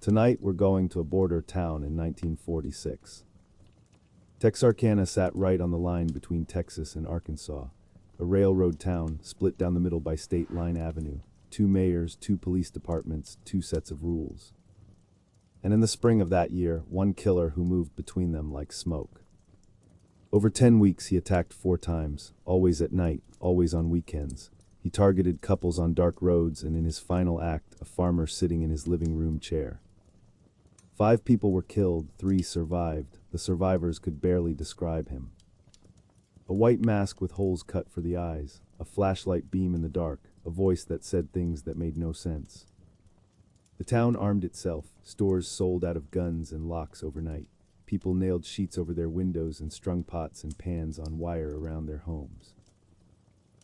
Tonight we're going to a border town in 1946. Texarkana sat right on the line between Texas and Arkansas, a railroad town split down the middle by State Line Avenue, 2 mayors, 2 police departments, 2 sets of rules. And in the spring of that year, 1 killer who moved between them like smoke. Over 10 weeks he attacked 4 times, always at night, always on weekends. He targeted couples on dark roads and in his final act, a farmer sitting in his living room chair. 5 people were killed, 3 survived. The survivors could barely describe him. A white mask with holes cut for the eyes, a flashlight beam in the dark, a voice that said things that made no sense. The town armed itself, stores sold out of guns and locks overnight. People nailed sheets over their windows and strung pots and pans on wire around their homes.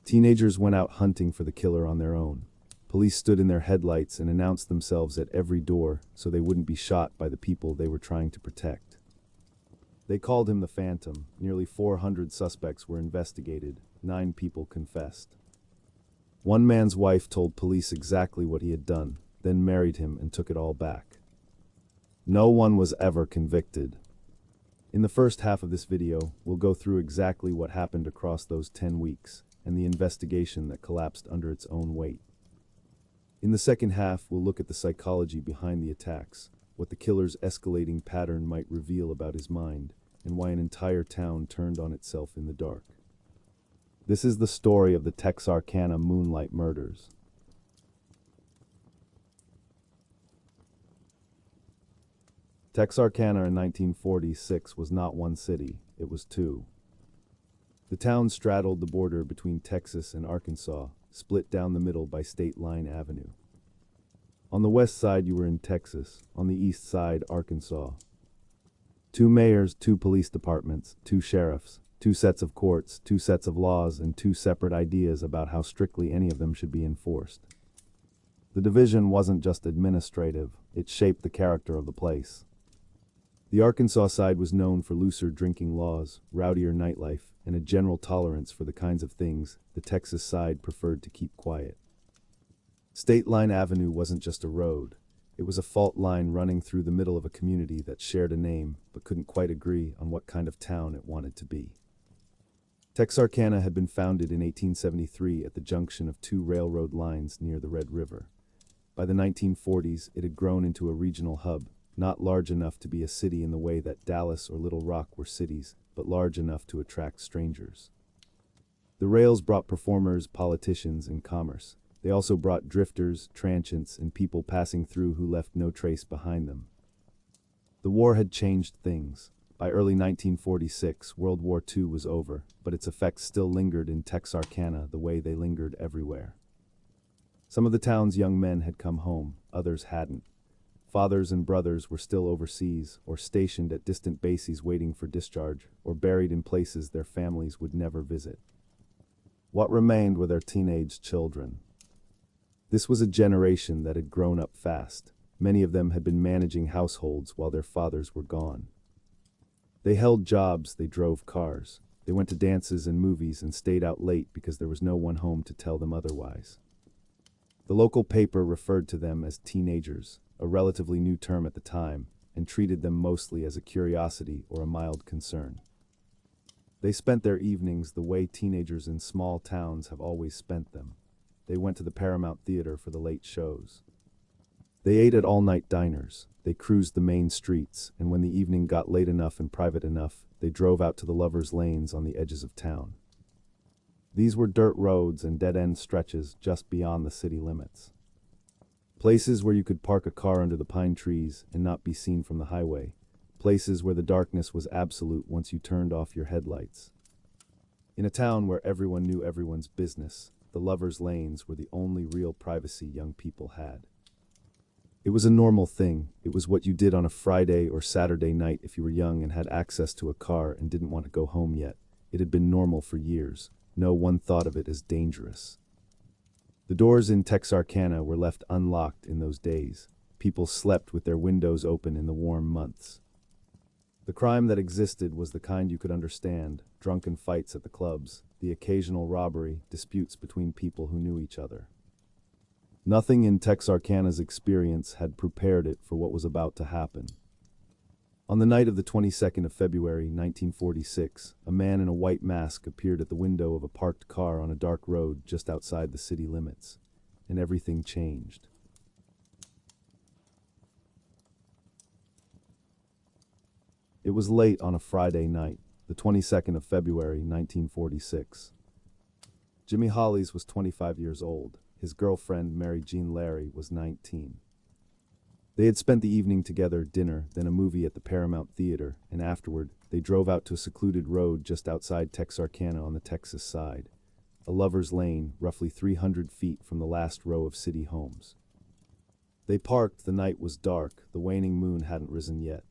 Teenagers went out hunting for the killer on their own. Police stood in their headlights and announced themselves at every door so they wouldn't be shot by the people they were trying to protect. They called him the Phantom. Nearly 400 suspects were investigated. 9 people confessed. One man's wife told police exactly what he had done, then married him and took it all back. No one was ever convicted. In the first half of this video, we'll go through exactly what happened across those 10 weeks and the investigation that collapsed under its own weight. In the second half, we'll look at the psychology behind the attacks, what the killer's escalating pattern might reveal about his mind, and why an entire town turned on itself in the dark. This is the story of the Texarkana Moonlight murders. Texarkana in 1946 was not 1 city, it was 2. The town straddled the border between Texas and Arkansas, split down the middle by State Line Avenue. On the west side you were in Texas, on the east side Arkansas. 2 mayors, 2 police departments, 2 sheriffs, 2 sets of courts, 2 sets of laws, and 2 separate ideas about how strictly any of them should be enforced. The division wasn't just administrative, it shaped the character of the place. The Arkansas side was known for looser drinking laws, rowdier nightlife, and a general tolerance for the kinds of things the Texas side preferred to keep quiet. State Line Avenue wasn't just a road. It was a fault line running through the middle of a community that shared a name but couldn't quite agree on what kind of town it wanted to be. Texarkana had been founded in 1873 at the junction of 2 railroad lines near the Red River. By the 1940s, it had grown into a regional hub, not large enough to be a city in the way that Dallas or Little Rock were cities, but large enough to attract strangers. The rails brought performers, politicians, and commerce. They also brought drifters, transients, and people passing through who left no trace behind them. The war had changed things. By early 1946, World War II was over, but its effects still lingered in Texarkana the way they lingered everywhere. Some of the town's young men had come home, others hadn't. Fathers and brothers were still overseas, or stationed at distant bases waiting for discharge, or buried in places their families would never visit. What remained were their teenage children. This was a generation that had grown up fast. Many of them had been managing households while their fathers were gone. They held jobs, they drove cars. They went to dances and movies and stayed out late because there was no one home to tell them otherwise. The local paper referred to them as teenagers, a relatively new term at the time, and treated them mostly as a curiosity or a mild concern. They spent their evenings the way teenagers in small towns have always spent them. They went to the Paramount Theater for the late shows. They ate at all-night diners. They cruised the main streets, and when the evening got late enough and private enough, they drove out to the lovers' lanes on the edges of town. These were dirt roads and dead-end stretches just beyond the city limits. Places where you could park a car under the pine trees and not be seen from the highway. Places where the darkness was absolute once you turned off your headlights. In a town where everyone knew everyone's business, the lovers' lanes were the only real privacy young people had. It was a normal thing. It was what you did on a Friday or Saturday night if you were young and had access to a car and didn't want to go home yet. It had been normal for years. No one thought of it as dangerous. The doors in Texarkana were left unlocked in those days. People slept with their windows open in the warm months. The crime that existed was the kind you could understand: drunken fights at the clubs, the occasional robbery, disputes between people who knew each other. Nothing in Texarkana's experience had prepared it for what was about to happen. On the night of the 22nd of February, 1946, a man in a white mask appeared at the window of a parked car on a dark road just outside the city limits, and everything changed. It was late on a Friday night, the 22nd of February, 1946. Jimmy Hollies was 25 years old. His girlfriend, Mary Jean Larry, was 19. They had spent the evening together, dinner, then a movie at the Paramount Theater, and afterward, they drove out to a secluded road just outside Texarkana on the Texas side, a lover's lane roughly 300 feet from the last row of city homes. They parked. The night was dark. The waning moon hadn't risen yet.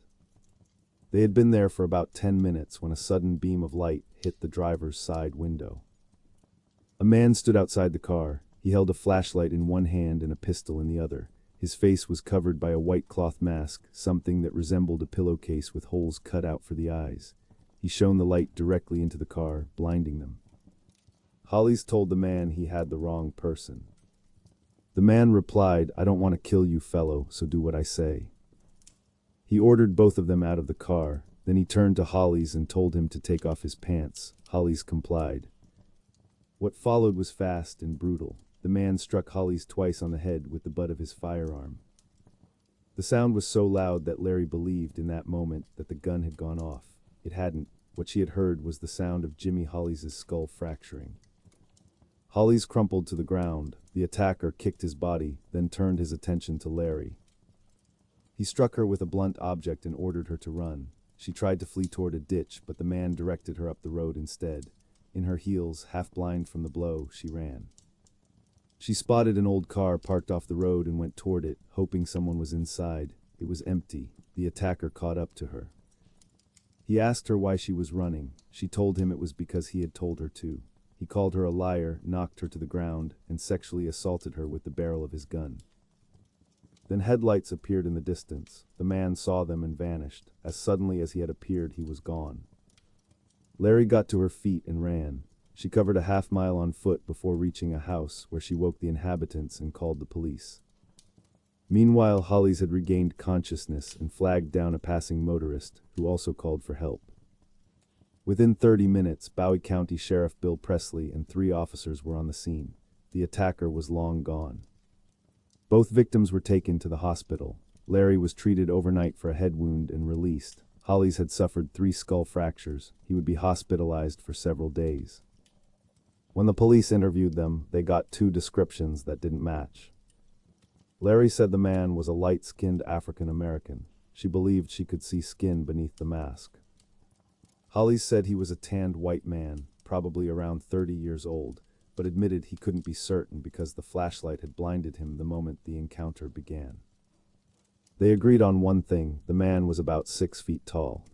They had been there for about 10 minutes when a sudden beam of light hit the driver's side window. A man stood outside the car. He held a flashlight in one hand and a pistol in the other. His face was covered by a white cloth mask, something that resembled a pillowcase with holes cut out for the eyes. He shone the light directly into the car, blinding them. Hollies told the man he had the wrong person. The man replied, "I don't want to kill you, fellow, so do what I say." He ordered both of them out of the car. Then he turned to Hollies and told him to take off his pants. Hollies complied. What followed was fast and brutal. The man struck Hollies twice on the head with the butt of his firearm. The sound was so loud that Larry believed in that moment that the gun had gone off. It hadn't. What she had heard was the sound of Jimmy Hollies' skull fracturing. Hollies crumpled to the ground. The attacker kicked his body, then turned his attention to Larry. He struck her with a blunt object and ordered her to run. She tried to flee toward a ditch, but the man directed her up the road instead. In her heels, half blind from the blow, she ran. She spotted an old car parked off the road and went toward it, hoping someone was inside. It was empty. The attacker caught up to her. He asked her why she was running. She told him it was because he had told her to. He called her a liar, knocked her to the ground, and sexually assaulted her with the barrel of his gun. Then headlights appeared in the distance. The man saw them and vanished. As suddenly as he had appeared, he was gone. Larry got to her feet and ran. She covered a half-mile on foot before reaching a house where she woke the inhabitants and called the police. Meanwhile, Hollies had regained consciousness and flagged down a passing motorist, who also called for help. Within 30 minutes, Bowie County Sheriff Bill Presley and 3 officers were on the scene. The attacker was long gone. Both victims were taken to the hospital. Larry was treated overnight for a head wound and released. Hollies had suffered 3 skull fractures. He would be hospitalized for several days. When the police interviewed them, they got 2 descriptions that didn't match. Larry said the man was a light-skinned African American. She believed she could see skin beneath the mask. Hollies said he was a tanned white man, probably around 30 years old, but admitted he couldn't be certain because the flashlight had blinded him the moment the encounter began. They agreed on one thing: the man was about 6 feet tall.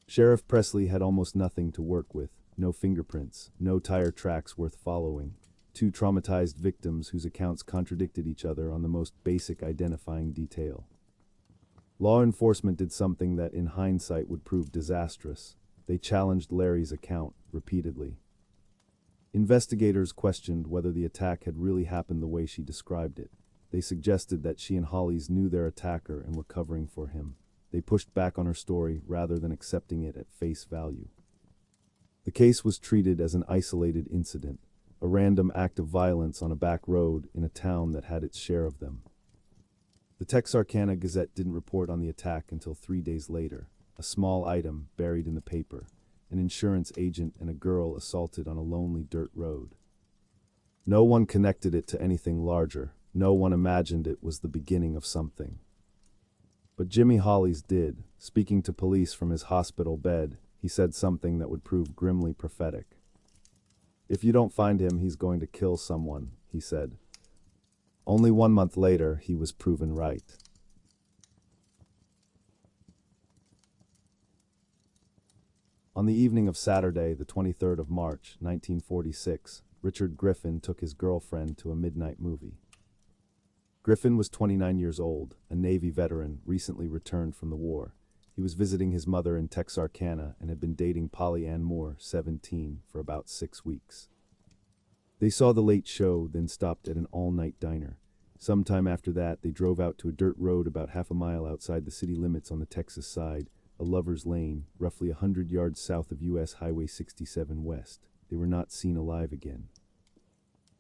Sheriff Presley had almost nothing to work with. No fingerprints, no tire tracks worth following, 2 traumatized victims whose accounts contradicted each other on the most basic identifying detail. Law enforcement did something that in hindsight would prove disastrous. They challenged Larry's account repeatedly. Investigators questioned whether the attack had really happened the way she described it. They suggested that she and Hollies knew their attacker and were covering for him. They pushed back on her story rather than accepting it at face value. The case was treated as an isolated incident, a random act of violence on a back road in a town that had its share of them. The Texarkana Gazette didn't report on the attack until 3 days later, a small item buried in the paper, an insurance agent and a girl assaulted on a lonely dirt road. No one connected it to anything larger. No one imagined it was the beginning of something. But Jimmy Hollies did. Speaking to police from his hospital bed, he said something that would prove grimly prophetic. "If you don't find him, he's going to kill someone," he said. Only 1 month later, he was proven right. On the evening of Saturday, the 23rd of March, 1946, Richard Griffin took his girlfriend to a midnight movie. Griffin was 29 years old, a Navy veteran recently returned from the war. He was visiting his mother in Texarkana and had been dating Polly Ann Moore, 17, for about 6 weeks. They saw the late show, then stopped at an all-night diner. Sometime after that, they drove out to a dirt road about half a mile outside the city limits on the Texas side, a lover's lane, roughly 100 yards south of U.S. Highway 67 West. They were not seen alive again.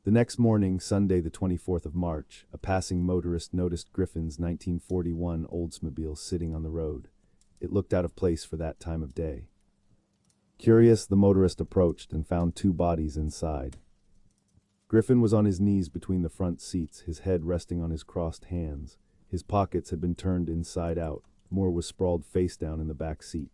The next morning, Sunday the 24th of March, a passing motorist noticed Griffin's 1941 Oldsmobile sitting on the road. It looked out of place for that time of day. Curious, the motorist approached and found two bodies inside. Griffin was on his knees between the front seats, his head resting on his crossed hands. His pockets had been turned inside out. Moore was sprawled face down in the back seat.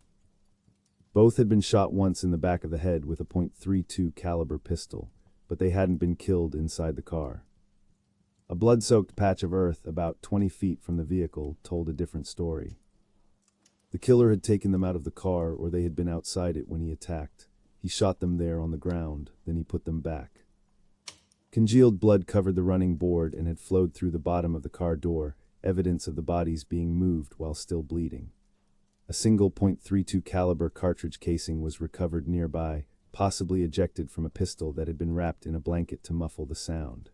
Both had been shot once in the back of the head with a .32 caliber pistol, but they hadn't been killed inside the car. A blood-soaked patch of earth about 20 feet from the vehicle told a different story. The killer had taken them out of the car, or they had been outside it when he attacked. He shot them there on the ground, then he put them back. Congealed blood covered the running board and had flowed through the bottom of the car door, evidence of the bodies being moved while still bleeding. A single .32 caliber cartridge casing was recovered nearby, possibly ejected from a pistol that had been wrapped in a blanket to muffle the sound.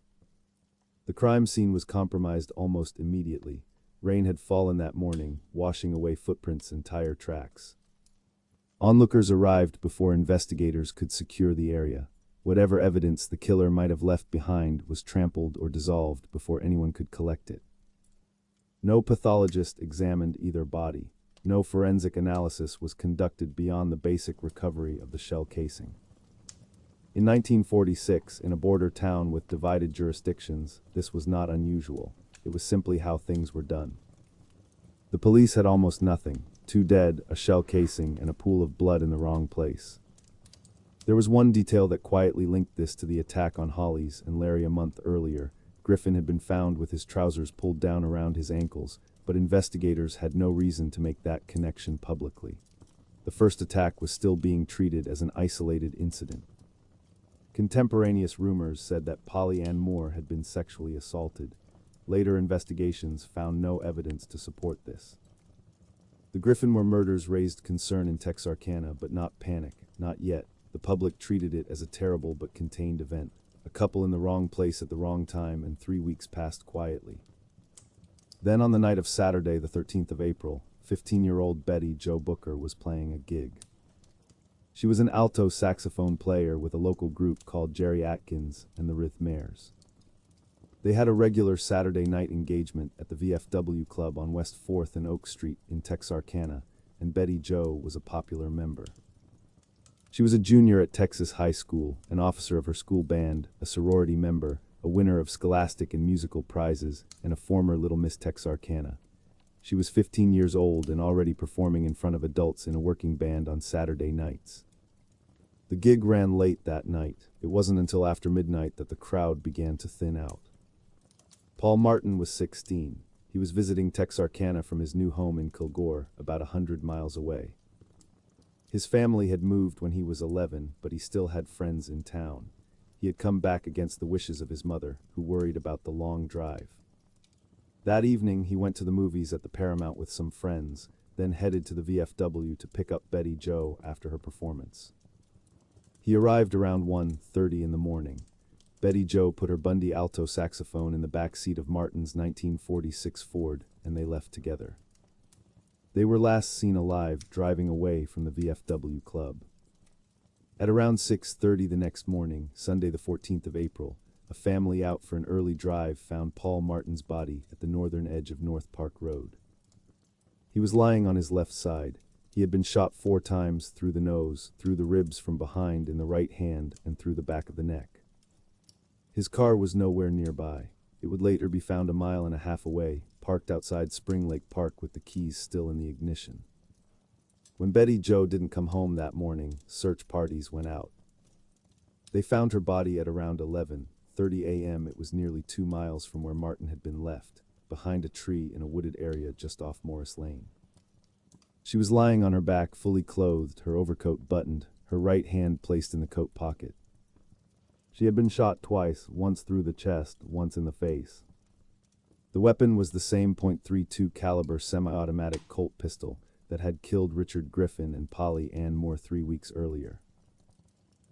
The crime scene was compromised almost immediately. Rain had fallen that morning, washing away footprints and tire tracks. Onlookers arrived before investigators could secure the area. Whatever evidence the killer might have left behind was trampled or dissolved before anyone could collect it. No pathologist examined either body. No forensic analysis was conducted beyond the basic recovery of the shell casing. In 1946, in a border town with divided jurisdictions, this was not unusual. It was simply how things were done. The police had almost nothing: two dead, a shell casing, and a pool of blood in the wrong place. There was one detail that quietly linked this to the attack on Hollies and Larry a month earlier. Griffin had been found with his trousers pulled down around his ankles, but investigators had no reason to make that connection publicly. The first attack was still being treated as an isolated incident. Contemporaneous rumors said that Polly Ann Moore had been sexually assaulted. Later investigations found no evidence to support this. The Griffin Moore murders raised concern in Texarkana, but not panic, not yet. The public treated it as a terrible but contained event. A couple in the wrong place at the wrong time, and 3 weeks passed quietly. Then on the night of Saturday, the 13th of April, 15-year-old Betty Jo Booker was playing a gig. She was an alto saxophone player with a local group called Jerry Atkins and the Rhythmaires. They had a regular Saturday night engagement at the VFW Club on West 4th and Oak Street in Texarkana, and Betty Jo was a popular member. She was a junior at Texas High School, an officer of her school band, a sorority member, a winner of scholastic and musical prizes, and a former Little Miss Texarkana. She was 15 years old and already performing in front of adults in a working band on Saturday nights. The gig ran late that night. It wasn't until after midnight that the crowd began to thin out. Paul Martin was 16. He was visiting Texarkana from his new home in Kilgore, about 100 miles away. His family had moved when he was 11, but he still had friends in town. He had come back against the wishes of his mother, who worried about the long drive. That evening, he went to the movies at the Paramount with some friends, then headed to the VFW to pick up Betty Jo after her performance. He arrived around 1:30 in the morning. Betty Jo put her Bundy alto saxophone in the back seat of Martin's 1946 Ford, and they left together. They were last seen alive driving away from the VFW club. At around 6:30 the next morning, Sunday the 14th of April, a family out for an early drive found Paul Martin's body at the northern edge of North Park Road. He was lying on his left side. He had been shot 4 times through the nose, through the ribs from behind in the right hand, and through the back of the neck. His car was nowhere nearby. It would later be found 1.5 miles away, parked outside Spring Lake Park with the keys still in the ignition. When Betty Jo didn't come home that morning, search parties went out. They found her body at around 11:30 a.m. It was nearly 2 miles from where Martin had been left, behind a tree in a wooded area just off Morris Lane. She was lying on her back, fully clothed, her overcoat buttoned, her right hand placed in the coat pocket. She had been shot twice, once through the chest, once in the face. The weapon was the same .32 caliber semi-automatic Colt pistol that had killed Richard Griffin and Polly Ann Moore 3 weeks earlier.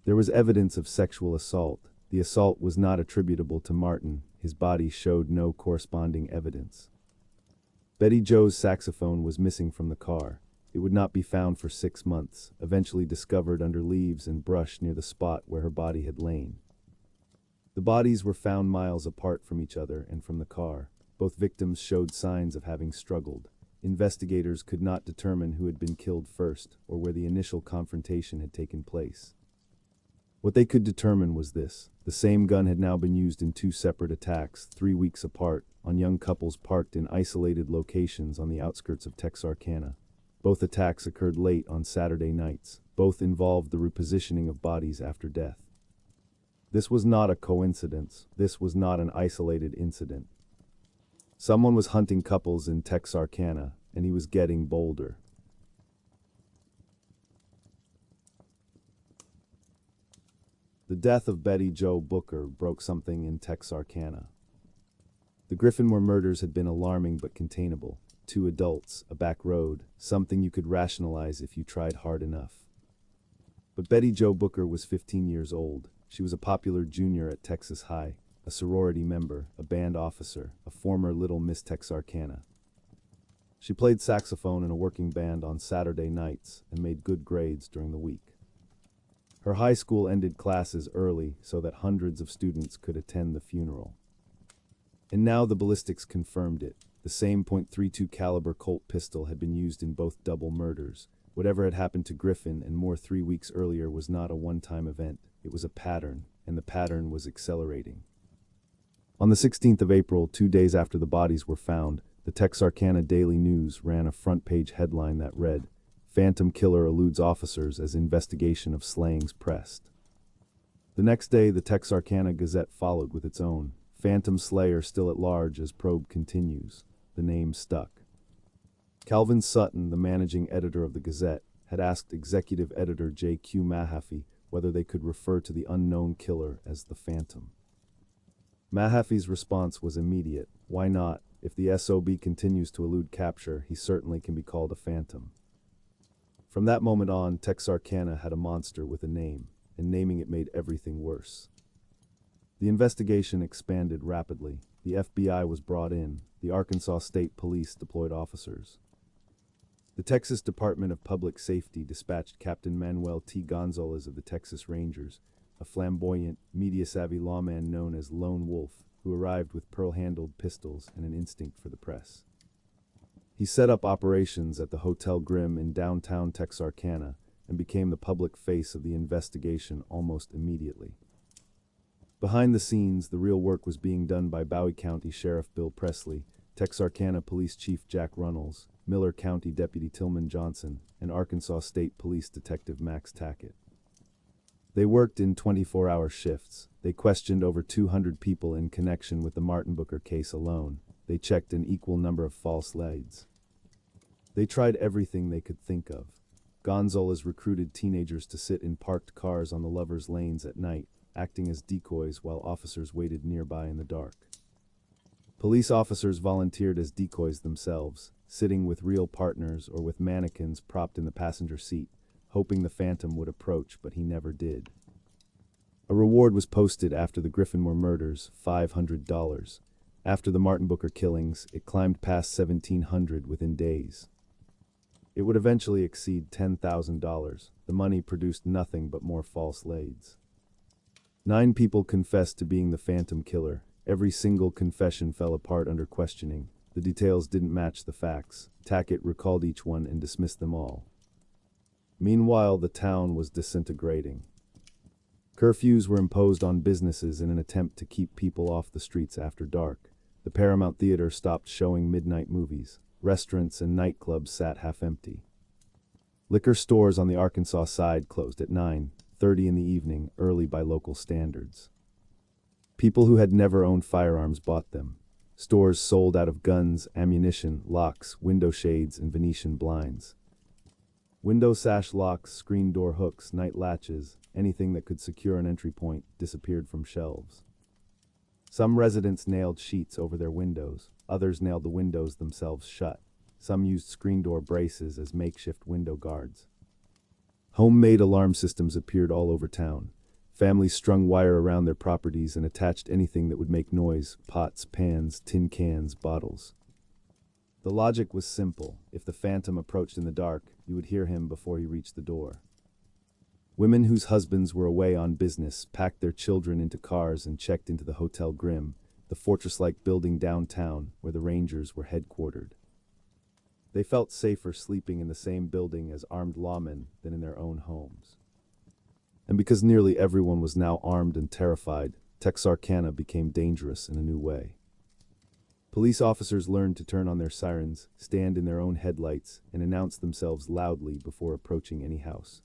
There was evidence of sexual assault. The assault was not attributable to Martin. his body showed no corresponding evidence. Betty Jo's saxophone was missing from the car. It would not be found for 6 months, eventually discovered under leaves and brush near the spot where her body had lain. The bodies were found miles apart from each other and from the car. Both victims showed signs of having struggled. Investigators could not determine who had been killed first or where the initial confrontation had taken place. What they could determine was this: the same gun had now been used in 2 separate attacks, 3 weeks apart, on young couples parked in isolated locations on the outskirts of Texarkana. Both attacks occurred late on Saturday nights. Both involved the repositioning of bodies after death. This was not a coincidence. This was not an isolated incident. Someone was hunting couples in Texarkana, and he was getting bolder. The death of Betty Jo Booker broke something in Texarkana. The Griffinmore murders had been alarming but containable. 2 adults, a back road, something you could rationalize if you tried hard enough. But Betty Jo Booker was 15 years old. She was a popular junior at Texas High, a sorority member, a band officer, a former Little Miss Texarkana. She played saxophone in a working band on Saturday nights and made good grades during the week. Her high school ended classes early so that hundreds of students could attend the funeral. And now the ballistics confirmed it. The same .32 caliber Colt pistol had been used in both double murders. Whatever had happened to Griffin and Moore 3 weeks earlier was not a one-time event. It was a pattern, and the pattern was accelerating. On the 16th of April, 2 days after the bodies were found, the Texarkana Daily News ran a front-page headline that read, "Phantom Killer Eludes Officers as Investigation of Slayings Pressed." The next day, the Texarkana Gazette followed with its own, "Phantom Slayer Still at Large as Probe Continues." The name stuck. Calvin Sutton, the managing editor of the Gazette, had asked executive editor J.Q. Mahaffey whether they could refer to the unknown killer as the Phantom. Mahaffey's response was immediate. Why not? If the SOB continues to elude capture, he certainly can be called a phantom. From that moment on, Texarkana had a monster with a name, and naming it made everything worse. The investigation expanded rapidly. The FBI was brought in. The Arkansas State Police deployed officers. The Texas Department of Public Safety dispatched Captain Manuel T. Gonzalez of the Texas Rangers, a flamboyant, media-savvy lawman known as Lone Wolf, who arrived with pearl-handled pistols and an instinct for the press. He set up operations at the Hotel Grimm in downtown Texarkana and became the public face of the investigation almost immediately. Behind the scenes, the real work was being done by Bowie County Sheriff Bill Presley, Texarkana Police Chief Jack Runnels, Miller County Deputy Tillman Johnson, and Arkansas State Police Detective Max Tackett. They worked in 24-hour shifts. They questioned over 200 people in connection with the Martin Booker case alone. They checked an equal number of false leads. They tried everything they could think of. Gonzalez recruited teenagers to sit in parked cars on the lovers' lanes at night, acting as decoys while officers waited nearby in the dark. Police officers volunteered as decoys themselves, sitting with real partners or with mannequins propped in the passenger seat, hoping the Phantom would approach, but he never did. A reward was posted after the Griffinmore murders, $500. After the Martin Booker killings, it climbed past $1,700 within days. It would eventually exceed $10,000. The money produced nothing but more false leads. 9 people confessed to being the Phantom killer. Every single confession fell apart under questioning. The details didn't match the facts. Tackett recalled each one and dismissed them all. Meanwhile, the town was disintegrating. Curfews were imposed on businesses in an attempt to keep people off the streets after dark. The Paramount Theater stopped showing midnight movies. Restaurants and nightclubs sat half-empty. Liquor stores on the Arkansas side closed at 9:30 in the evening, early by local standards. People who had never owned firearms bought them. Stores sold out of guns, ammunition, locks, window shades, and Venetian blinds. Window sash locks, screen door hooks, night latches, anything that could secure an entry point disappeared from shelves. Some residents nailed sheets over their windows. Others nailed the windows themselves shut. Some used screen door braces as makeshift window guards. Homemade alarm systems appeared all over town. Families strung wire around their properties and attached anything that would make noise: pots, pans, tin cans, bottles. The logic was simple. If the phantom approached in the dark, you would hear him before he reached the door. Women whose husbands were away on business packed their children into cars and checked into the Hotel Grimm, the fortress-like building downtown where the Rangers were headquartered. They felt safer sleeping in the same building as armed lawmen than in their own homes. And because nearly everyone was now armed and terrified, Texarkana became dangerous in a new way. Police officers learned to turn on their sirens, stand in their own headlights, and announce themselves loudly before approaching any house.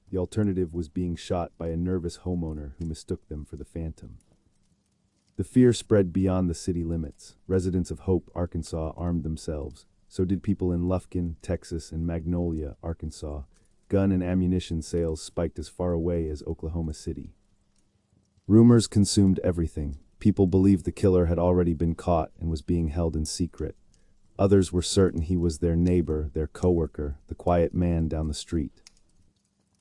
The alternative was being shot by a nervous homeowner who mistook them for the phantom. The fear spread beyond the city limits. Residents of Hope, Arkansas, armed themselves. So did people in Lufkin, Texas, and Magnolia, Arkansas. Gun and ammunition sales spiked as far away as Oklahoma City. Rumors consumed everything. People believed the killer had already been caught and was being held in secret. Others were certain he was their neighbor, their coworker, the quiet man down the street.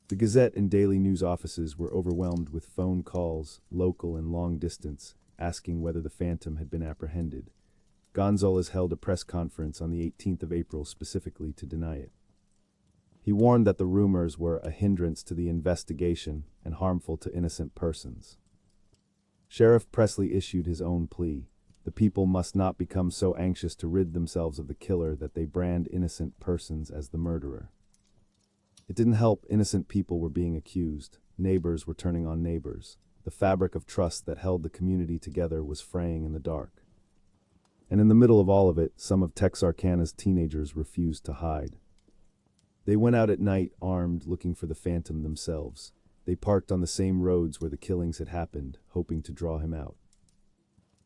The Gazette and Daily News offices were overwhelmed with phone calls, local and long distance, asking whether the phantom had been apprehended. Gonzalez held a press conference on the 18th of April specifically to deny it. He warned that the rumors were a hindrance to the investigation and harmful to innocent persons. Sheriff Presley issued his own plea. The people must not become so anxious to rid themselves of the killer that they brand innocent persons as the murderer. It didn't help. Innocent people were being accused. Neighbors were turning on neighbors. The fabric of trust that held the community together was fraying in the dark. And in the middle of all of it, some of Texarkana's teenagers refused to hide. They went out at night armed, looking for the phantom themselves. They parked on the same roads where the killings had happened, hoping to draw him out.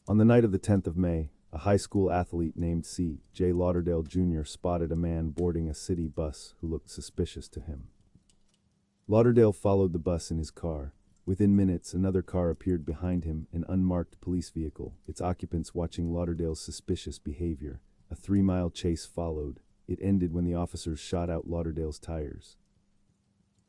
On the night of the 10th of May, a high school athlete named C.J. Lauderdale Jr. spotted a man boarding a city bus who looked suspicious to him. Lauderdale followed the bus in his car. Within minutes, another car appeared behind him, an unmarked police vehicle, its occupants watching Lauderdale's suspicious behavior. A 3-mile chase followed. It ended when the officers shot out Lauderdale's tires.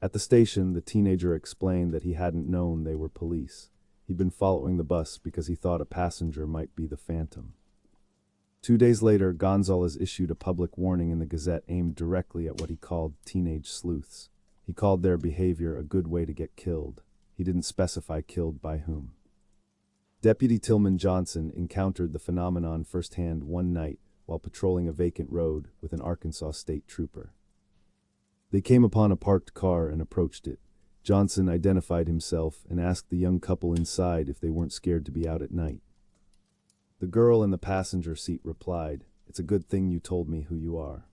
At the station, the teenager explained that he hadn't known they were police. He'd been following the bus because he thought a passenger might be the phantom. 2 days later, Gonzalez issued a public warning in the Gazette aimed directly at what he called teenage sleuths. He called their behavior a good way to get killed. He didn't specify killed by whom. Deputy Tillman Johnson encountered the phenomenon firsthand one night while patrolling a vacant road with an Arkansas state trooper. They came upon a parked car and approached it. Johnson identified himself and asked the young couple inside if they weren't scared to be out at night. The girl in the passenger seat replied, "It's a good thing you told me who you are."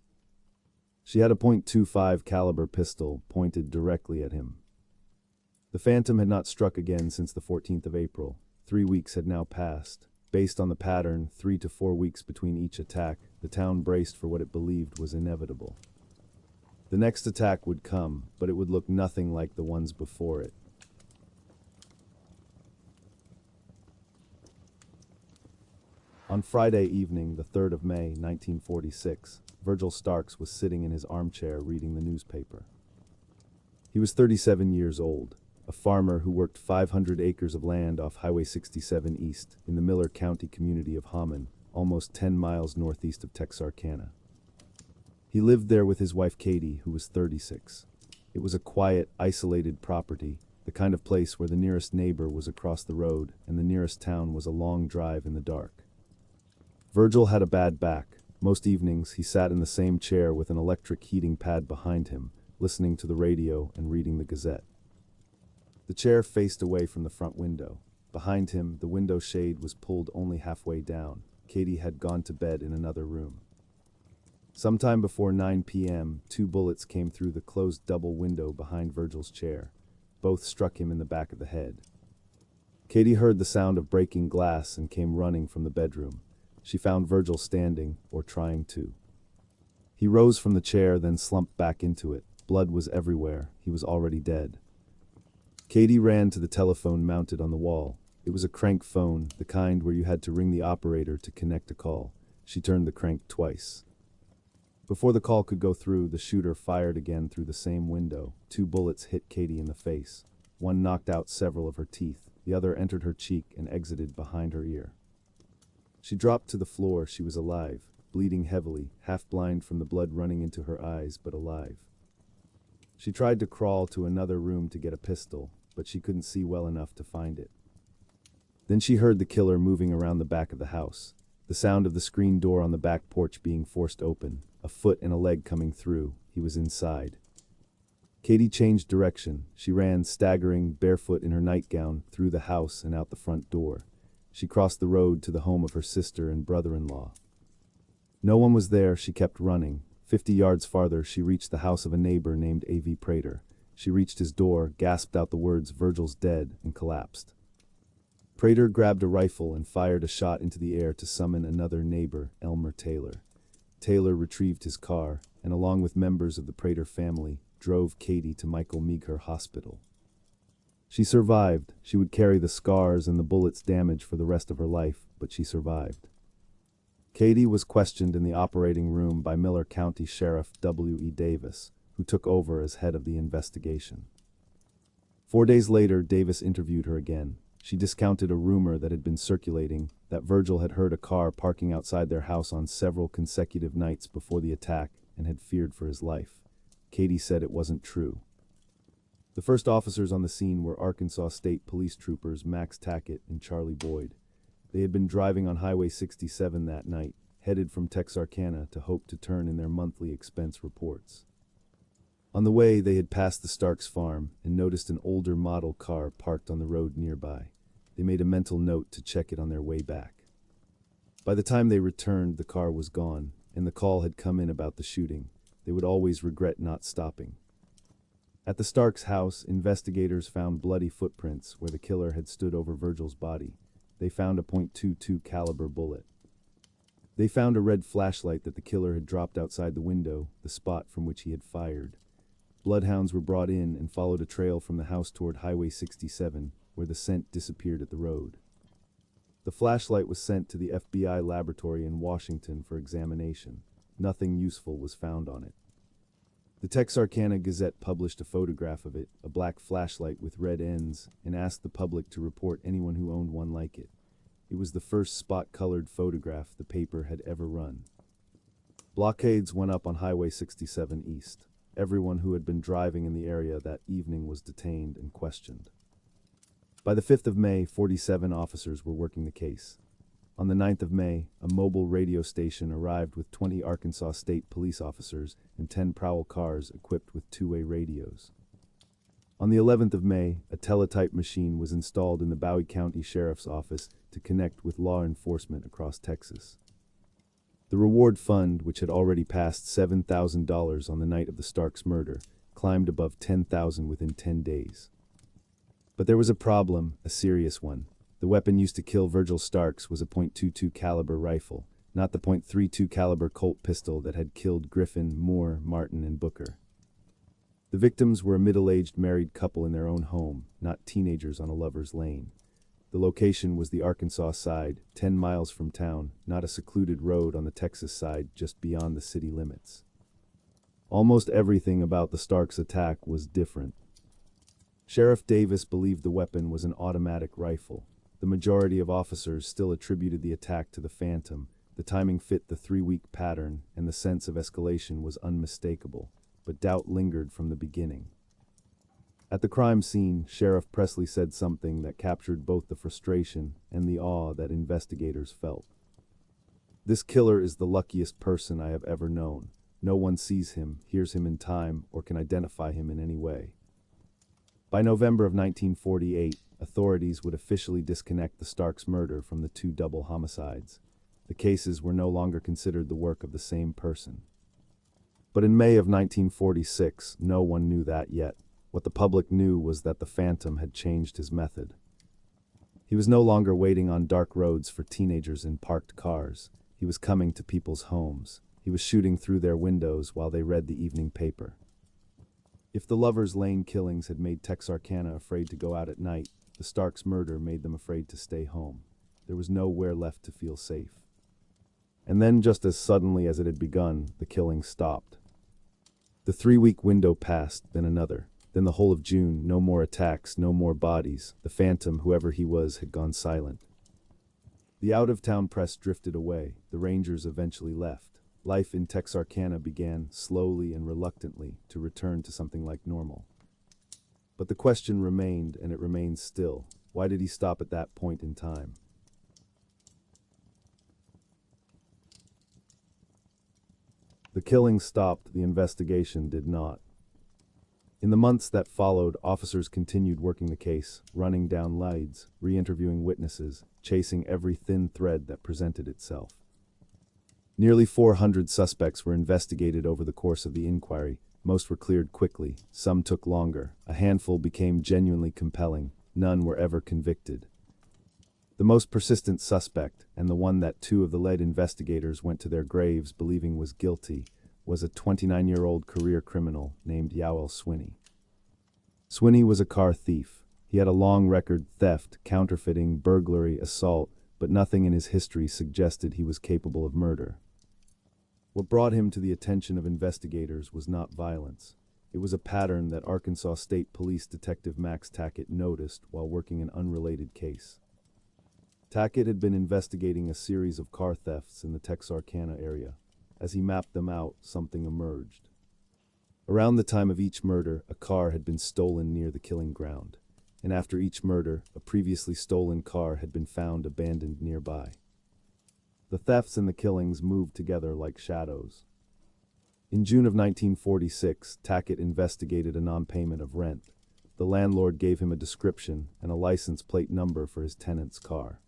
She had a .25 caliber pistol pointed directly at him. The phantom had not struck again since the 14th of April. 3 weeks had now passed. Based on the pattern, 3 to 4 weeks between each attack, the town braced for what it believed was inevitable. The next attack would come, but it would look nothing like the ones before it. On Friday evening, the 3rd of May, 1946, Virgil Starks was sitting in his armchair reading the newspaper. He was 37 years old, a farmer who worked 500 acres of land off Highway 67 East in the Miller County community of Hammond, almost 10 miles northeast of Texarkana. He lived there with his wife Katie, who was 36. It was a quiet, isolated property, the kind of place where the nearest neighbor was across the road and the nearest town was a long drive in the dark. Virgil had a bad back. Most evenings, he sat in the same chair with an electric heating pad behind him, listening to the radio and reading the Gazette. The chair faced away from the front window. Behind him, the window shade was pulled only halfway down. Katie had gone to bed in another room. Sometime before 9 p.m., 2 bullets came through the closed double window behind Virgil's chair. Both struck him in the back of the head. Katie heard the sound of breaking glass and came running from the bedroom. She found Virgil standing, or trying to. He rose from the chair, then slumped back into it. Blood was everywhere. He was already dead. Katie ran to the telephone mounted on the wall. It was a crank phone, the kind where you had to ring the operator to connect a call. She turned the crank twice. Before the call could go through, the shooter fired again through the same window. 2 bullets hit Katie in the face. One knocked out several of her teeth. The other entered her cheek and exited behind her ear. She dropped to the floor. She was alive, bleeding heavily, half blind from the blood running into her eyes, but alive. She tried to crawl to another room to get a pistol, but she couldn't see well enough to find it. Then she heard the killer moving around the back of the house. The sound of the screen door on the back porch being forced open, a foot and a leg coming through. He was inside. Katie changed direction. She ran, staggering, barefoot in her nightgown, through the house and out the front door. She crossed the road to the home of her sister and brother-in-law. No one was there. She kept running. 50 yards farther, she reached the house of a neighbor named A.V. Prater. She reached his door, gasped out the words, "Virgil's dead," and collapsed. Prater grabbed a rifle and fired a shot into the air to summon another neighbor, Elmer Taylor. Taylor retrieved his car, and along with members of the Prater family, drove Katie to Michael Meagher Hospital. She survived. She would carry the scars and the bullets' damage for the rest of her life, but she survived. Katie was questioned in the operating room by Miller County Sheriff W.E. Davis, who took over as head of the investigation. 4 days later, Davis interviewed her again. She discounted a rumor that had been circulating that Virgil had heard a car parking outside their house on several consecutive nights before the attack and had feared for his life. Katie said it wasn't true. The first officers on the scene were Arkansas State Police Troopers Max Tackett and Charlie Boyd. They had been driving on Highway 67 that night, headed from Texarkana to Hope to turn in their monthly expense reports. On the way, they had passed the Starks farm and noticed an older model car parked on the road nearby. They made a mental note to check it on their way back. By the time they returned, the car was gone, and the call had come in about the shooting. They would always regret not stopping. At the Starks' house, investigators found bloody footprints where the killer had stood over Virgil's body. They found a .22 caliber bullet. They found a red flashlight that the killer had dropped outside the window, the spot from which he had fired. Bloodhounds were brought in and followed a trail from the house toward Highway 67, where the scent disappeared at the road. The flashlight was sent to the FBI laboratory in Washington for examination. Nothing useful was found on it. The Texarkana Gazette published a photograph of it, a black flashlight with red ends, and asked the public to report anyone who owned one like it. It was the first spot-colored photograph the paper had ever run. Blockades went up on Highway 67 East. Everyone who had been driving in the area that evening was detained and questioned. By the 5th of May, 47 officers were working the case. On the 9th of May, a mobile radio station arrived with 20 Arkansas State police officers and 10 prowl cars equipped with two-way radios. On the 11th of May, a teletype machine was installed in the Bowie County Sheriff's Office to connect with law enforcement across Texas. The reward fund, which had already passed $7,000 on the night of the Starks murder, climbed above $10,000 within 10 days. But there was a problem, a serious one. The weapon used to kill Virgil Starks was a .22 caliber rifle, not the .32 caliber Colt pistol that had killed Griffin, Moore, Martin, and Booker. The victims were a middle-aged married couple in their own home, not teenagers on a lover's lane. The location was the Arkansas side, 10 miles from town, not a secluded road on the Texas side just beyond the city limits. Almost everything about the Starks attack was different. Sheriff Davis believed the weapon was an automatic rifle. The majority of officers still attributed the attack to the Phantom. The timing fit the 3-week pattern, and the sense of escalation was unmistakable, but doubt lingered from the beginning. At the crime scene, Sheriff Presley said something that captured both the frustration and the awe that investigators felt. "This killer is the luckiest person I have ever known. No one sees him, hears him in time, or can identify him in any way." By November of 1948, authorities would officially disconnect the Starks murder from the two double homicides. The cases were no longer considered the work of the same person. But in May of 1946, no one knew that yet. What the public knew was that the Phantom had changed his method. He was no longer waiting on dark roads for teenagers in parked cars. He was coming to people's homes. He was shooting through their windows while they read the evening paper. If the Lovers Lane killings had made Texarkana afraid to go out at night, the Starks murder made them afraid to stay home. There was nowhere left to feel safe. And then, just as suddenly as it had begun, the killing stopped. The 3-week window passed, then another. Then the whole of June, no more attacks, no more bodies. The phantom, whoever he was, had gone silent. The out-of-town press drifted away. The Rangers eventually left. Life in Texarkana began, slowly and reluctantly, to return to something like normal. But the question remained, and it remains still. Why did he stop at that point in time? The killing stopped, the investigation did not. In the months that followed, officers continued working the case, running down leads, re-interviewing witnesses, chasing every thin thread that presented itself. Nearly 400 suspects were investigated over the course of the inquiry. Most were cleared quickly, some took longer, a handful became genuinely compelling, none were ever convicted. The most persistent suspect, and the one that two of the lead investigators went to their graves believing was guilty, was a 29-year-old career criminal named Yowell Swinney. Swinney was a car thief. He had a long record: theft, counterfeiting, burglary, assault, but nothing in his history suggested he was capable of murder. What brought him to the attention of investigators was not violence. It was a pattern that Arkansas State Police Detective Max Tackett noticed while working an unrelated case. Tackett had been investigating a series of car thefts in the Texarkana area. As he mapped them out, something emerged. Around the time of each murder, a car had been stolen near the killing ground, and after each murder, a previously stolen car had been found abandoned nearby. The thefts and the killings moved together like shadows. In June of 1946, Tackett investigated a non-payment of rent. The landlord gave him a description and a license plate number for his tenant's car.